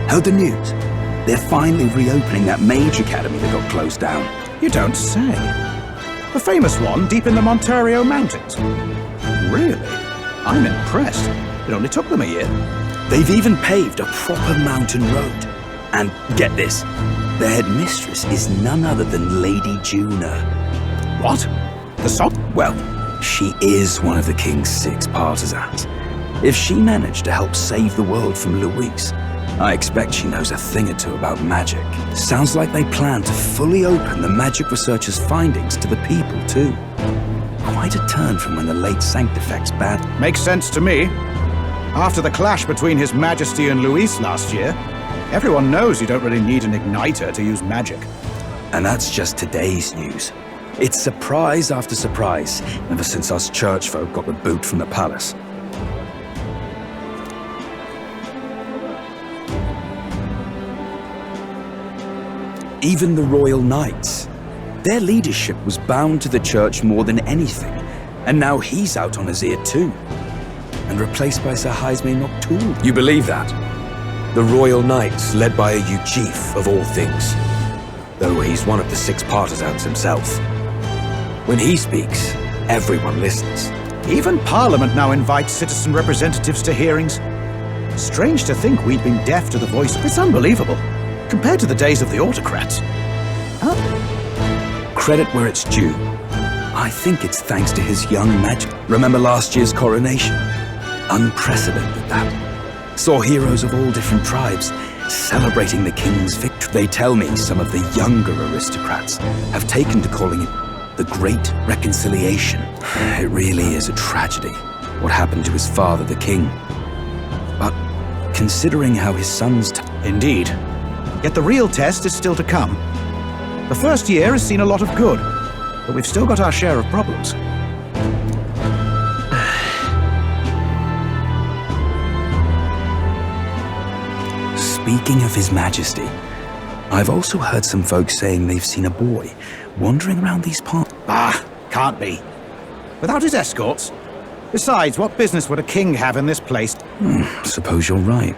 Heard the news? They're finally reopening that mage academy that got closed down. You don't say. The famous one deep in the Montario Mountains. Really? I'm impressed. It only took them a year. They've even paved a proper mountain road. And get this, the headmistress is none other than Lady Juna. What? The sop? Well, she is one of the king's 6 partisans. If she managed to help save the world from Luis, I expect she knows a thing or two about magic. Sounds like they plan to fully open the magic researcher's findings to the people, too. Quite a turn from when the late Sanctifex bad. Makes sense to me. After the clash between His Majesty and Luis last year, everyone knows you don't really need an igniter to use magic. And that's just today's news. It's surprise after surprise, ever since us church folk got the boot from the palace. Even the Royal Knights. Their leadership was bound to the church more than anything, and now he's out on his ear too. And replaced by Sir Heisme Nocturne. You believe that? The Royal Knights, led by a Uchief of all things. Though he's one of the 6 partisans himself. When he speaks, everyone listens. Even Parliament now invites citizen representatives to hearings. Strange to think we'd been deaf to the voice. It's unbelievable. Compared to the days of the autocrats. Huh? Credit where it's due. I think it's thanks to his young magic. Remember last year's coronation? Unprecedented, that. Saw heroes of all different tribes celebrating the king's victory. They tell me some of the younger aristocrats have taken to calling it the Great Reconciliation. It really is a tragedy, what happened to his father, the king. But considering how his son's... Indeed. Yet the real test is still to come. The first year has seen a lot of good, but we've still got our share of problems. Speaking of His Majesty, I've also heard some folks saying they've seen a boy wandering around these parts. Ah, can't be. Without his escorts? Besides, what business would a king have in this place? Suppose you're right.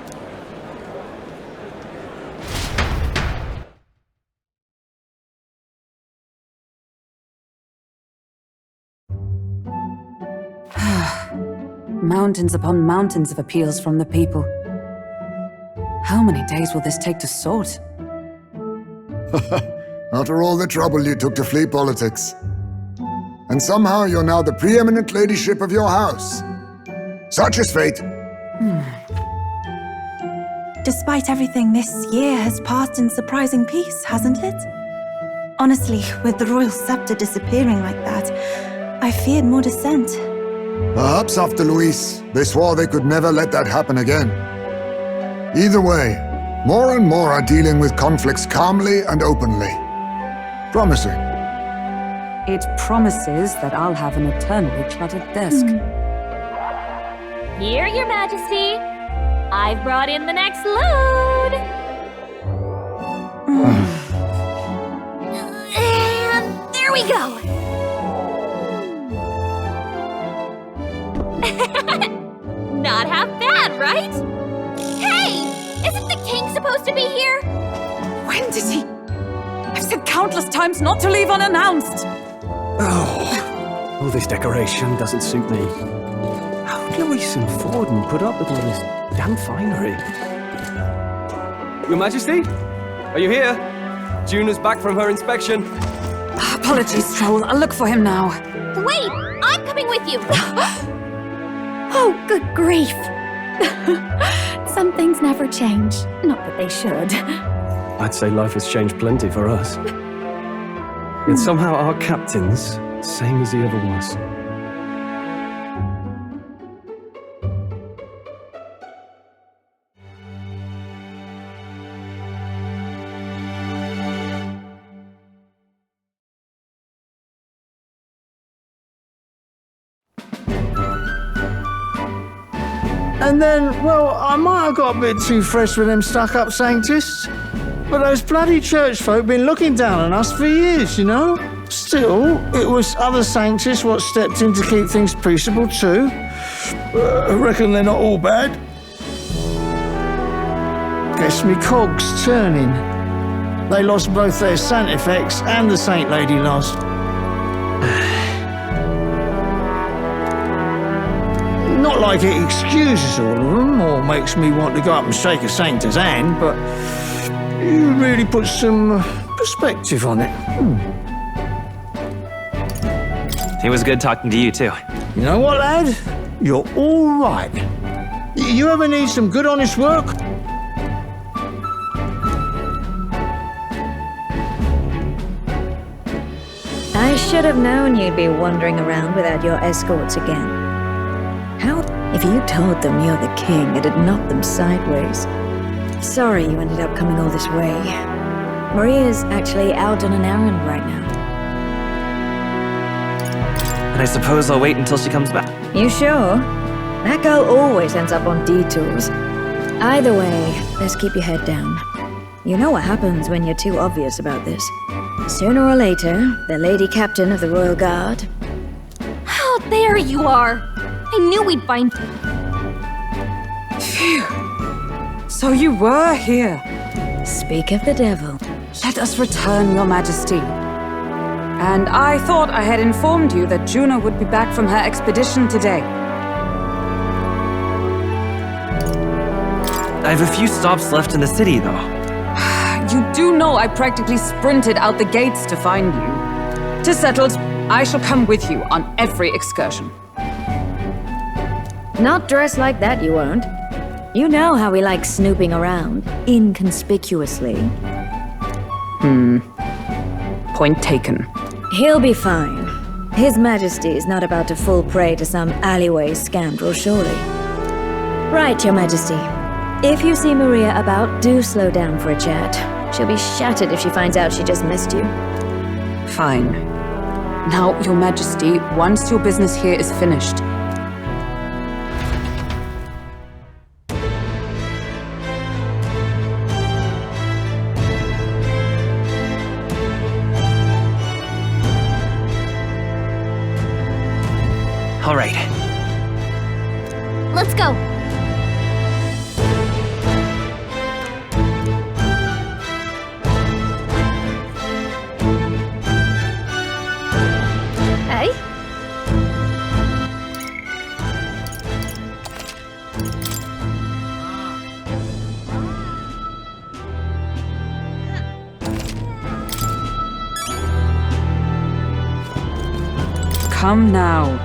Mountains upon mountains of appeals from the people. How many days will this take to sort? After all the trouble you took to flee politics. And somehow you're now the preeminent ladyship of your house. Such is fate. Despite everything, this year has passed in surprising peace, hasn't it? Honestly, with the royal scepter disappearing like that, I feared more dissent. Perhaps after Luis, they swore they could never let that happen again. Either way, more and more are dealing with conflicts calmly and openly. Promising. It promises that I'll have an eternally cluttered desk. Here, Your Majesty. I've brought in the next load. And there we go. Not half bad, right? Hey! Isn't the king supposed to be here? When did he? I've said countless times not to leave unannounced. Oh, all this decoration doesn't suit me. How did Luis and Forden put up with all this damn finery? Your Majesty? Are you here? Juna's back from her inspection. Apologies, Troll. I'll look for him now. Wait! I'm coming with you! Oh, good grief. Some things never change. Not that they should. I'd say life has changed plenty for us. Yet somehow our captain's same as he ever was. And then, well, I might have got a bit too fresh with them stuck-up sanctists. But those bloody church folk been looking down on us for years, you know? Still, it was other sanctists what stepped in to keep things peaceable too. I reckon they're not all bad. Guess me cogs turning. They lost both their Santifex and the Saint Lady lost. Not like it excuses all of them or makes me want to go up and shake a saint's hand, but you really put some perspective on it. It was good talking to you, too. You know what, lad? You're all right. You ever need some good, honest work? I should have known you'd be wandering around without your escorts again. How? If you told them you're the king, it'd knock them sideways. Sorry you ended up coming all this way. Maria's actually out on an errand right now. And I suppose I'll wait until she comes back. You sure? That girl always ends up on detours. Either way, let's keep your head down. You know what happens when you're too obvious about this. Sooner or later, the Lady Captain of the Royal Guard... Oh, there you are! I knew we'd find you. Phew. So you were here. Speak of the devil. Let us return, Your Majesty. And I thought I had informed you that Juna would be back from her expedition today. I have a few stops left in the city, though. You do know I practically sprinted out the gates to find you. 'Tis settled. I shall come with you on every excursion. Not dressed like that, you won't. You know how we like snooping around, inconspicuously. Point taken. He'll be fine. His Majesty is not about to fall prey to some alleyway scoundrel, surely. Right, Your Majesty. If you see Maria about, do slow down for a chat. She'll be shattered if she finds out she just missed you. Fine. Now, Your Majesty, once your business here is finished, Let's go! Hey? Come now.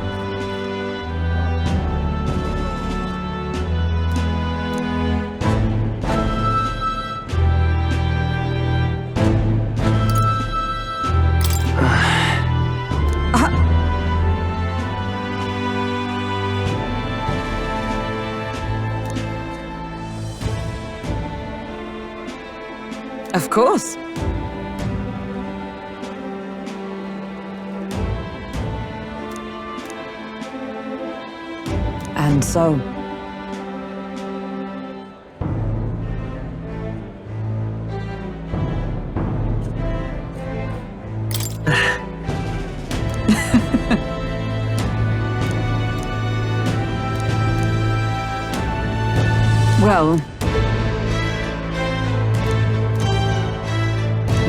Of course. And so. Well,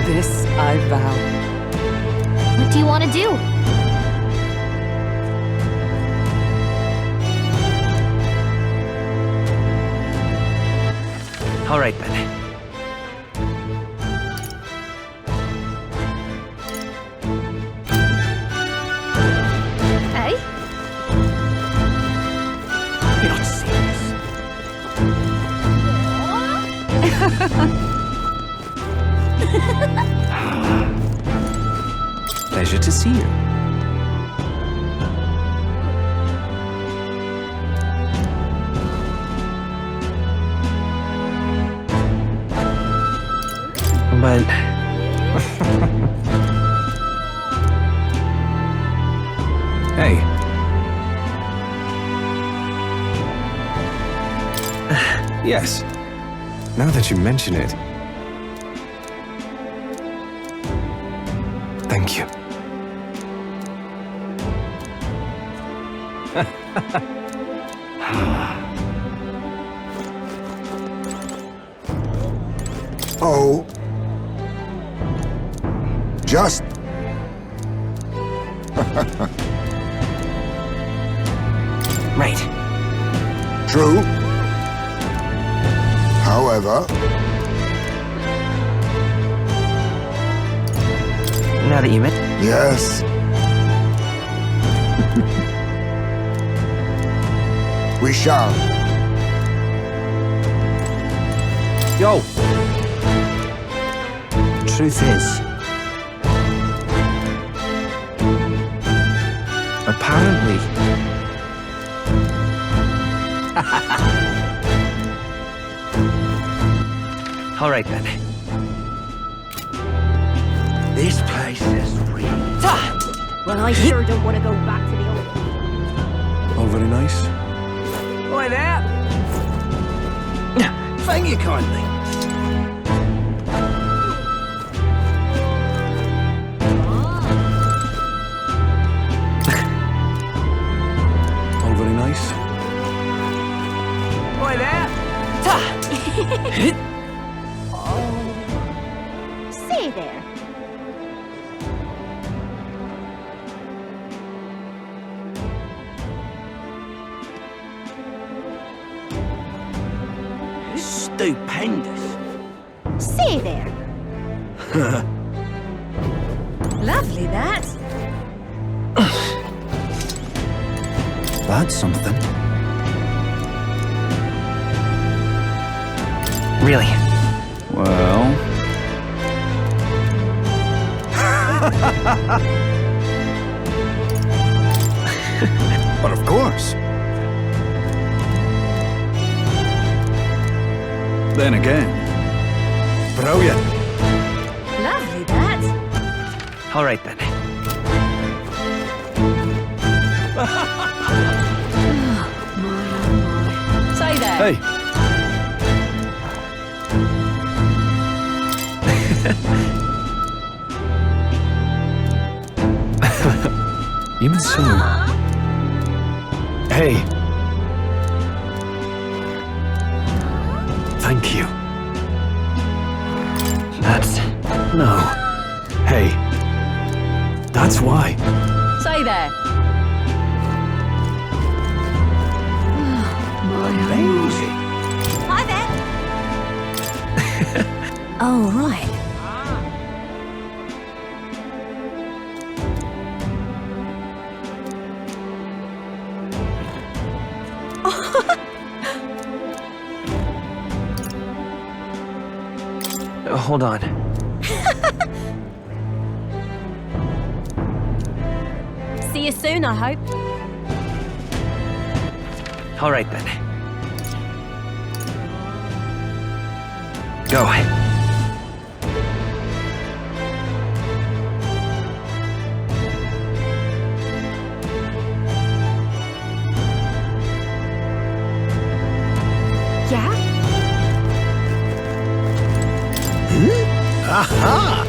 this I vow. What do you want to do? All right, then. Hey? You're not serious. Pleasure to see you. But... Hey. Yes. Now that you mention it. Thank you. Oh. Just... Right. True. However... Now that you admit... Yes. We shall. Yo! Truth is... apparently... All right, then. This place is real. Well, I sure don't want to go back to the old... All very nice. Boy, there! Thank you kindly. All very nice. Boy, there! Say there. Stupendous. Say there. Lovely, that. That's something. Really? Well... But of course. Then again, brilliant. Lovely, that. All right, then. Say there. Hey! Even so... Hey! Thank you. No. Hey. That's why. Say there. Hi there. Oh, right. Hold on. See you soon, I hope. All right then. Go. Yeah? Aha!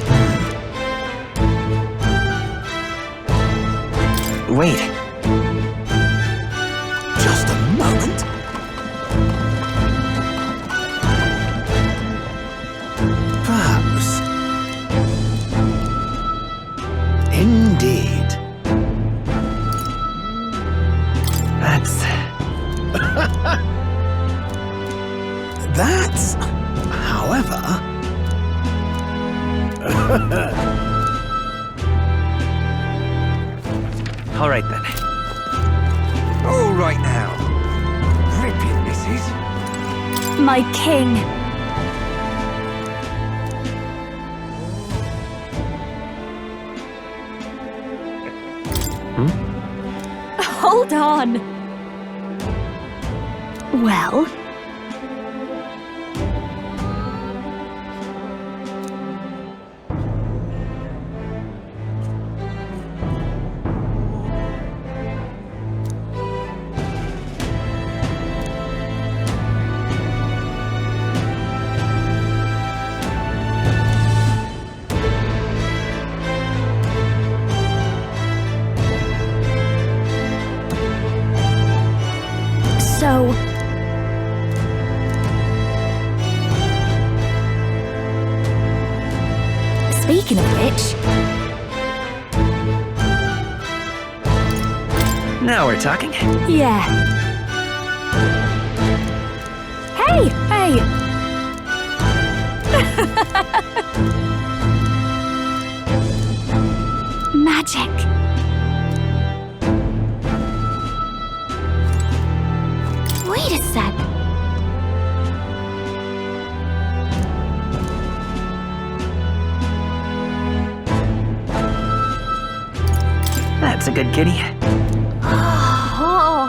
Wait. Just a moment. Perhaps. Indeed. That's... That's, however... All right then. All right now. Ripping, missus. My king. Hold on. Well? So... Speaking of which... Now we're talking. Yeah. Hey! Hey! Magic. Wait a sec. That's a good kitty. Oh.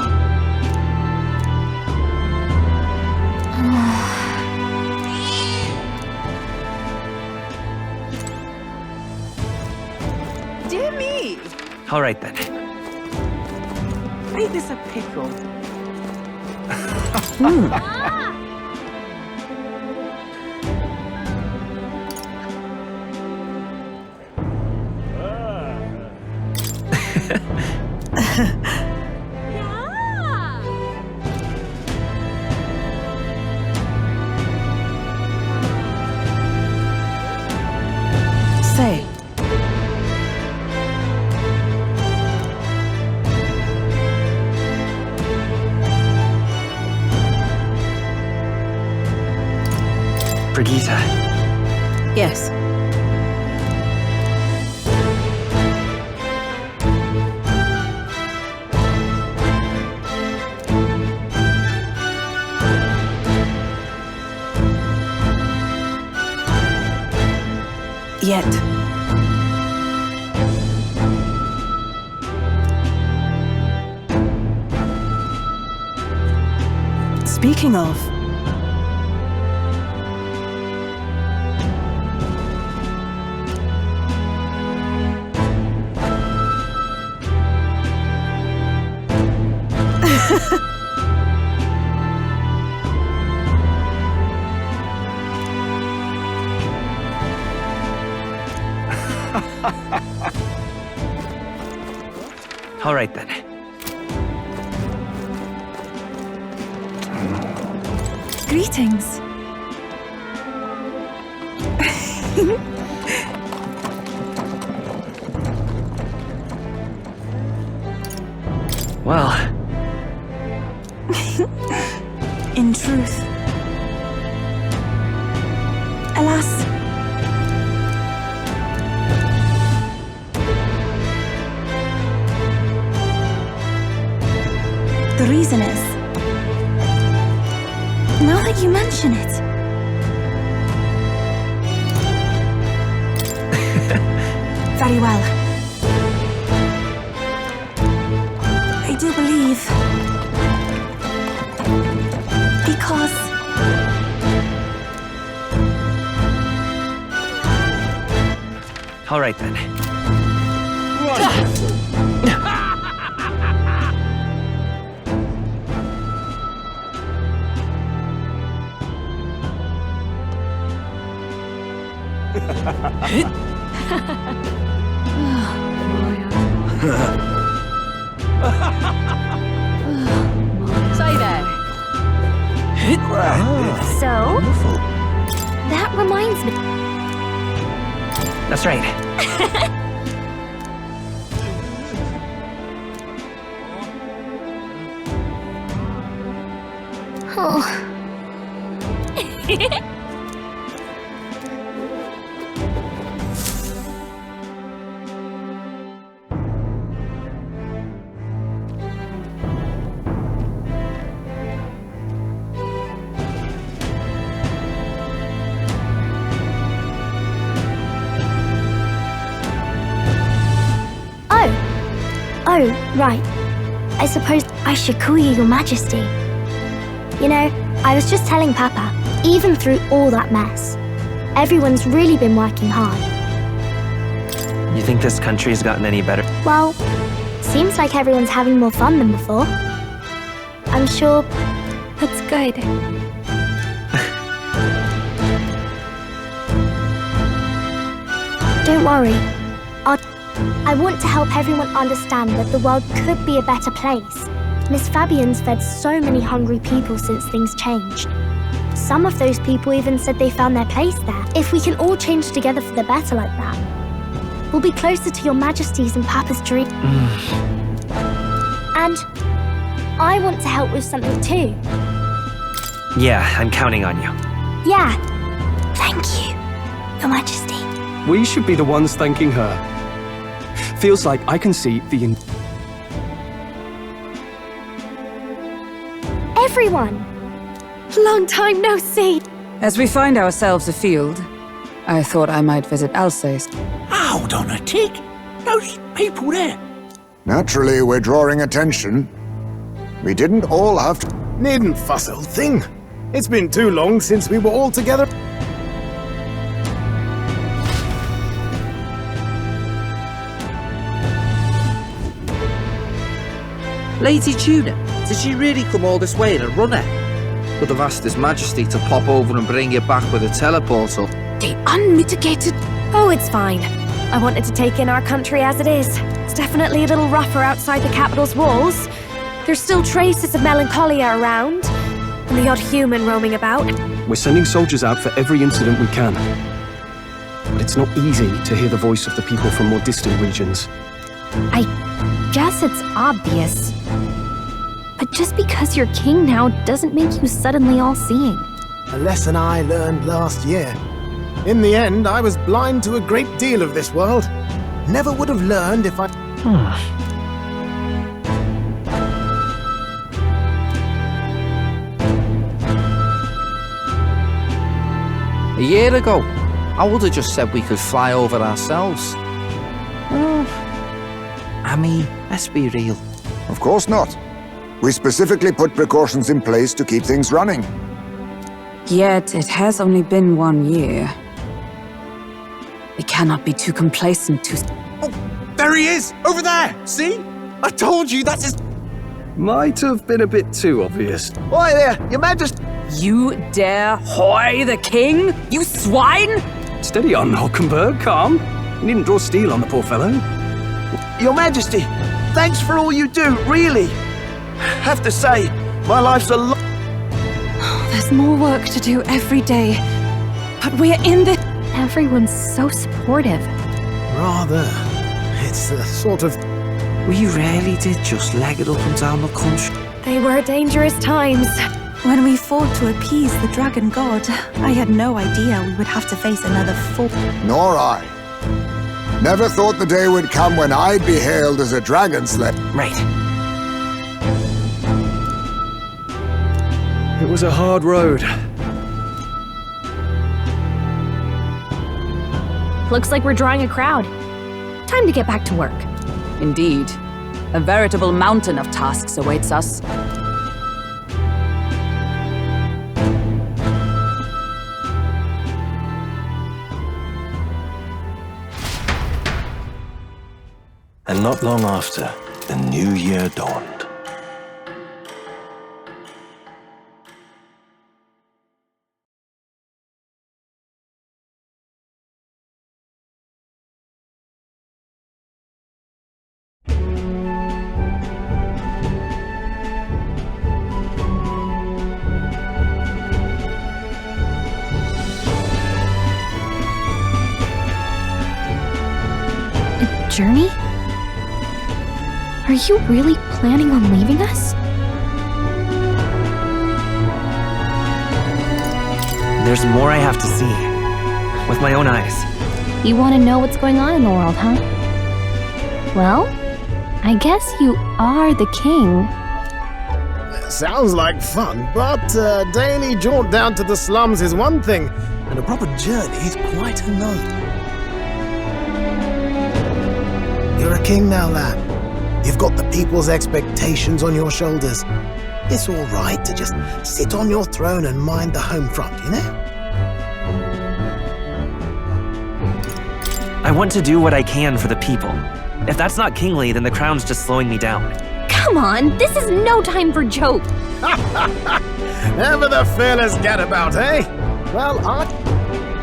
Dear me! All right then. Ain't this a pickle? Say. Brigitte. Yes. Yet. Speaking of... All right then. Greetings. in truth. Alas, the reason is, now that you mention it, very well. I do believe, because all right then. Say there. So, that reminds me. That's right. Oh. Oh, right. I suppose I should call you Your Majesty. You know, I was just telling Papa, even through all that mess, everyone's really been working hard. You think this country's gotten any better? Well, seems like everyone's having more fun than before. I'm sure that's good. Don't worry. I want to help everyone understand that the world could be a better place. Miss Fabian's fed so many hungry people since things changed. Some of those people even said they found their place there. If we can all change together for the better like that, we'll be closer to Your Majesty's and Papa's dream. And I want to help with something too. Yeah, I'm counting on you. Yeah. Thank you, Your Majesty. We should be the ones thanking her. Feels like I can see the Everyone! Long time no see! As we find ourselves afield, I thought I might visit Alsace. Hold on a tick. Those people there. Naturally, we're drawing attention. We didn't all have to... Needn't fuss, old thing. It's been too long since we were all together. Lady Tuna, did she really come all this way in a runner? Could have asked His Majesty to pop over and bring you back with a teleportal. The unmitigated... Oh, it's fine. I wanted to take in our country as it is. It's definitely a little rougher outside the capital's walls. There's still traces of melancholia around, and the odd human roaming about. We're sending soldiers out for every incident we can. But it's not easy to hear the voice of the people from more distant regions. I guess it's obvious. But just because you're king now doesn't make you suddenly all-seeing. A lesson I learned last year. In the end, I was blind to a great deal of this world. Never would have learned if I... A year ago, I would have just said we could fly over ourselves. I mean, let's be real. Of course not. We specifically put precautions in place to keep things running. Yet it has only been 1 year. We cannot be too complacent to... Oh, there he is! Over there! See? I told you, that's his... Might have been a bit too obvious. Oi there, Your Majesty! You dare hoy the king? You swine! Steady on, Hulkenberg, calm. You needn't draw steel on the poor fellow. Your Majesty, thanks for all you do, really. Have to say, my life's a lot... There's more work to do every day. But we're in this... Everyone's so supportive. Rather. It's the sort of... We really did just leg it up and down the country. They were dangerous times. When we fought to appease the dragon god, I had no idea we would have to face another foe. Nor I. Never thought the day would come when I'd be hailed as a dragon slayer. Right. It was a hard road. Looks like we're drawing a crowd. Time to get back to work. Indeed. A veritable mountain of tasks awaits us. And not long after, the new year dawned. A journey? Are you really planning on leaving us? There's more I have to see. With my own eyes. You want to know what's going on in the world, huh? Well, I guess you are the king. Sounds like fun, but a daily jaunt down to the slums is one thing, and a proper journey is quite another. You're a king now, lad. You've got the people's expectations on your shoulders. It's all right to just sit on your throne and mind the home front, you know? I want to do what I can for the people. If that's not kingly, then the crown's just slowing me down. Come on, this is no time for jokes. Ever the fearless gadabout, eh? Well,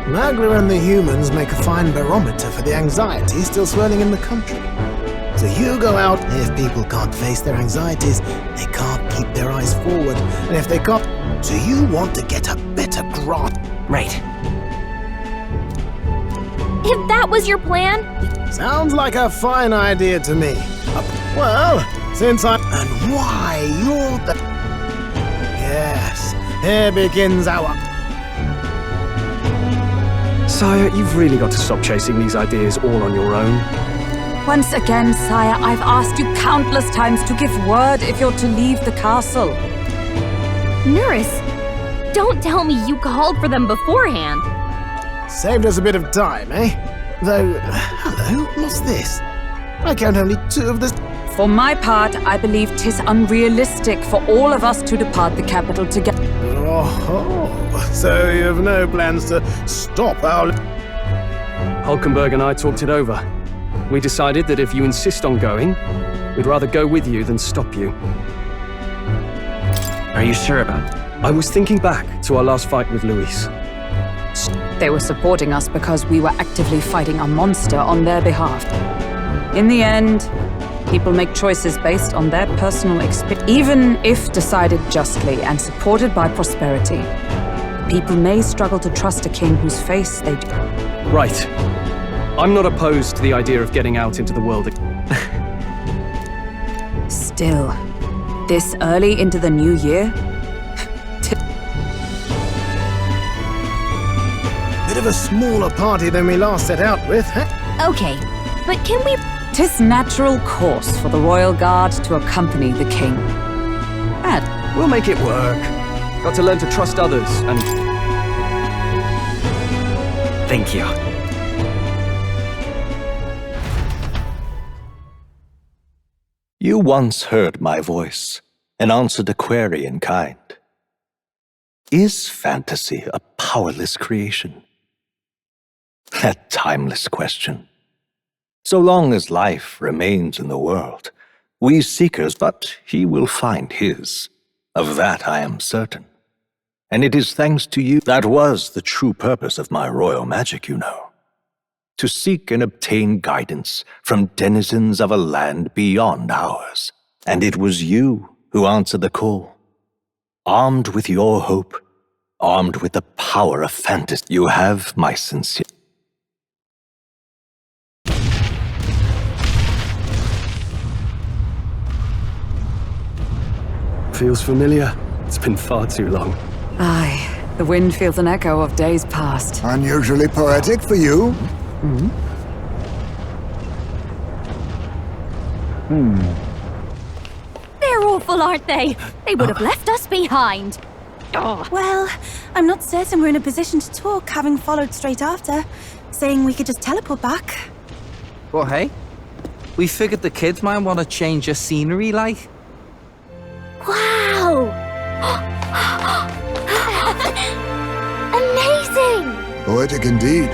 Magla and the humans make a fine barometer for the anxiety still swirling in the country. So you go out, if people can't face their anxieties, they can't keep their eyes forward. And if they can't, so you want to get a better grasp. Right. If that was your plan? Sounds like a fine idea to me. Well, since I... And why you're the... Yes, here begins our... Sire, you've really got to stop chasing these ideas all on your own. Once again, sire, I've asked you countless times to give word if you're to leave the castle. Nurse, don't tell me you called for them beforehand. Saved us a bit of time, eh? Though, hello, what's this? I count only 2 of the... For my part, I believe 'tis unrealistic for all of us to depart the capital together. Oh, so you have no plans to stop our... Hulkenberg and I talked it over. We decided that if you insist on going, we'd rather go with you than stop you. Are you sure about it? I was thinking back to our last fight with Luis. They were supporting us because we were actively fighting a monster on their behalf. In the end, people make choices based on their personal experience. Even if decided justly and supported by prosperity, people may struggle to trust a king whose face they... Right. I'm not opposed to the idea of getting out into the world. Still, this early into the new year? Bit of a smaller party than we last set out with, huh? Okay, but can we... 'Tis natural course for the royal guard to accompany the king. And we'll make it work. Got to learn to trust others and... Thank you. You once heard my voice and answered a query in kind. Is fantasy a powerless creation? A timeless question. So long as life remains in the world, we seekers, but he will find his. Of that I am certain. And it is thanks to you that was the true purpose of my royal magic, you know. To seek and obtain guidance from denizens of a land beyond ours. And it was you who answered the call. Armed with your hope, armed with the power of fantasy, you have my sincere... Feels familiar. It's been far too long. Aye, the wind feels an echo of days past. Unusually poetic for you. They're awful, aren't they? They would have left us behind. Oh. Well, I'm not certain we're in a position to talk, having followed straight after, saying we could just teleport back. Well, hey, we figured the kids might want to change your scenery, like. Wow! Amazing! Poetic indeed.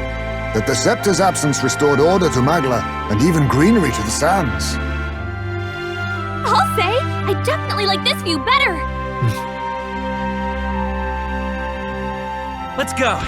That the scepter's absence restored order to Magla, and even greenery to the sands. I'll say, I definitely like this view better. Let's go.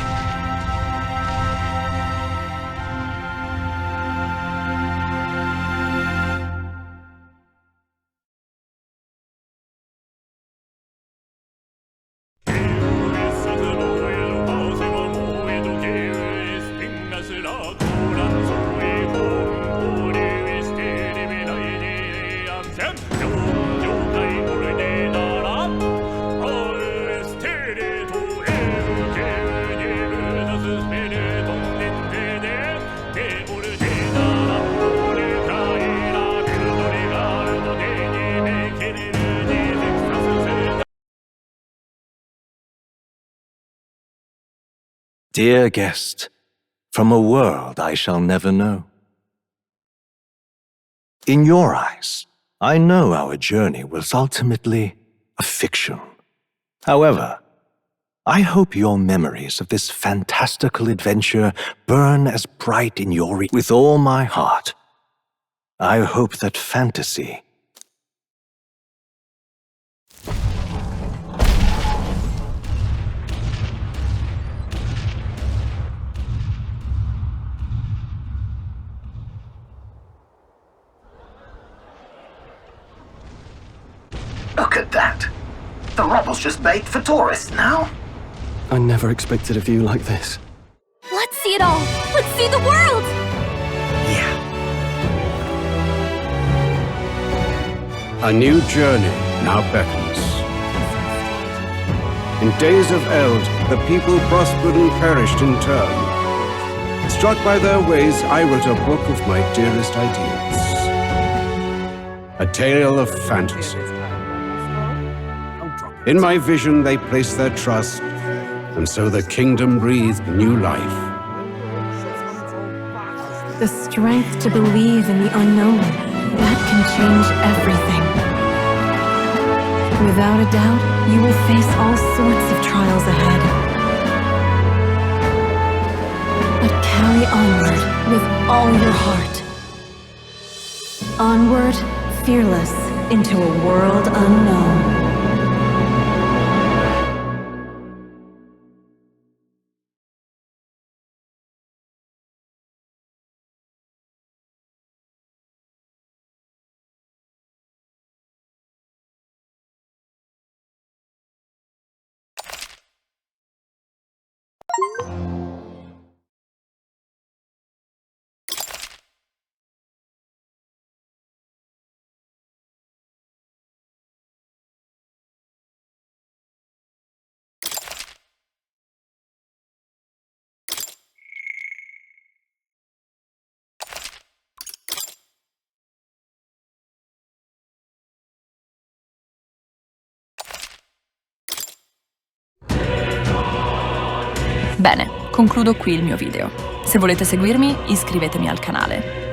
Dear guest, from a world I shall never know. In your eyes, I know our journey was ultimately a fiction. However, I hope your memories of this fantastical adventure burn as bright in your with all my heart. I hope that fantasy Look at that! The rubble's just bait for tourists now. I never expected a view like this. Let's see it all. Let's see the world. A new journey now beckons. In days of eld, the people prospered and perished in turn. Struck by their ways, I wrote a book of my dearest ideas. A tale of fantasy. In my vision, they placed their trust, and so the kingdom breathed new life. The strength to believe in the unknown, that can change everything. Without a doubt, you will face all sorts of trials ahead. But carry onward with all your heart. Onward, fearless, into a world unknown. Bene, concludo qui il mio video. Se volete seguirmi, iscrivetemi al canale.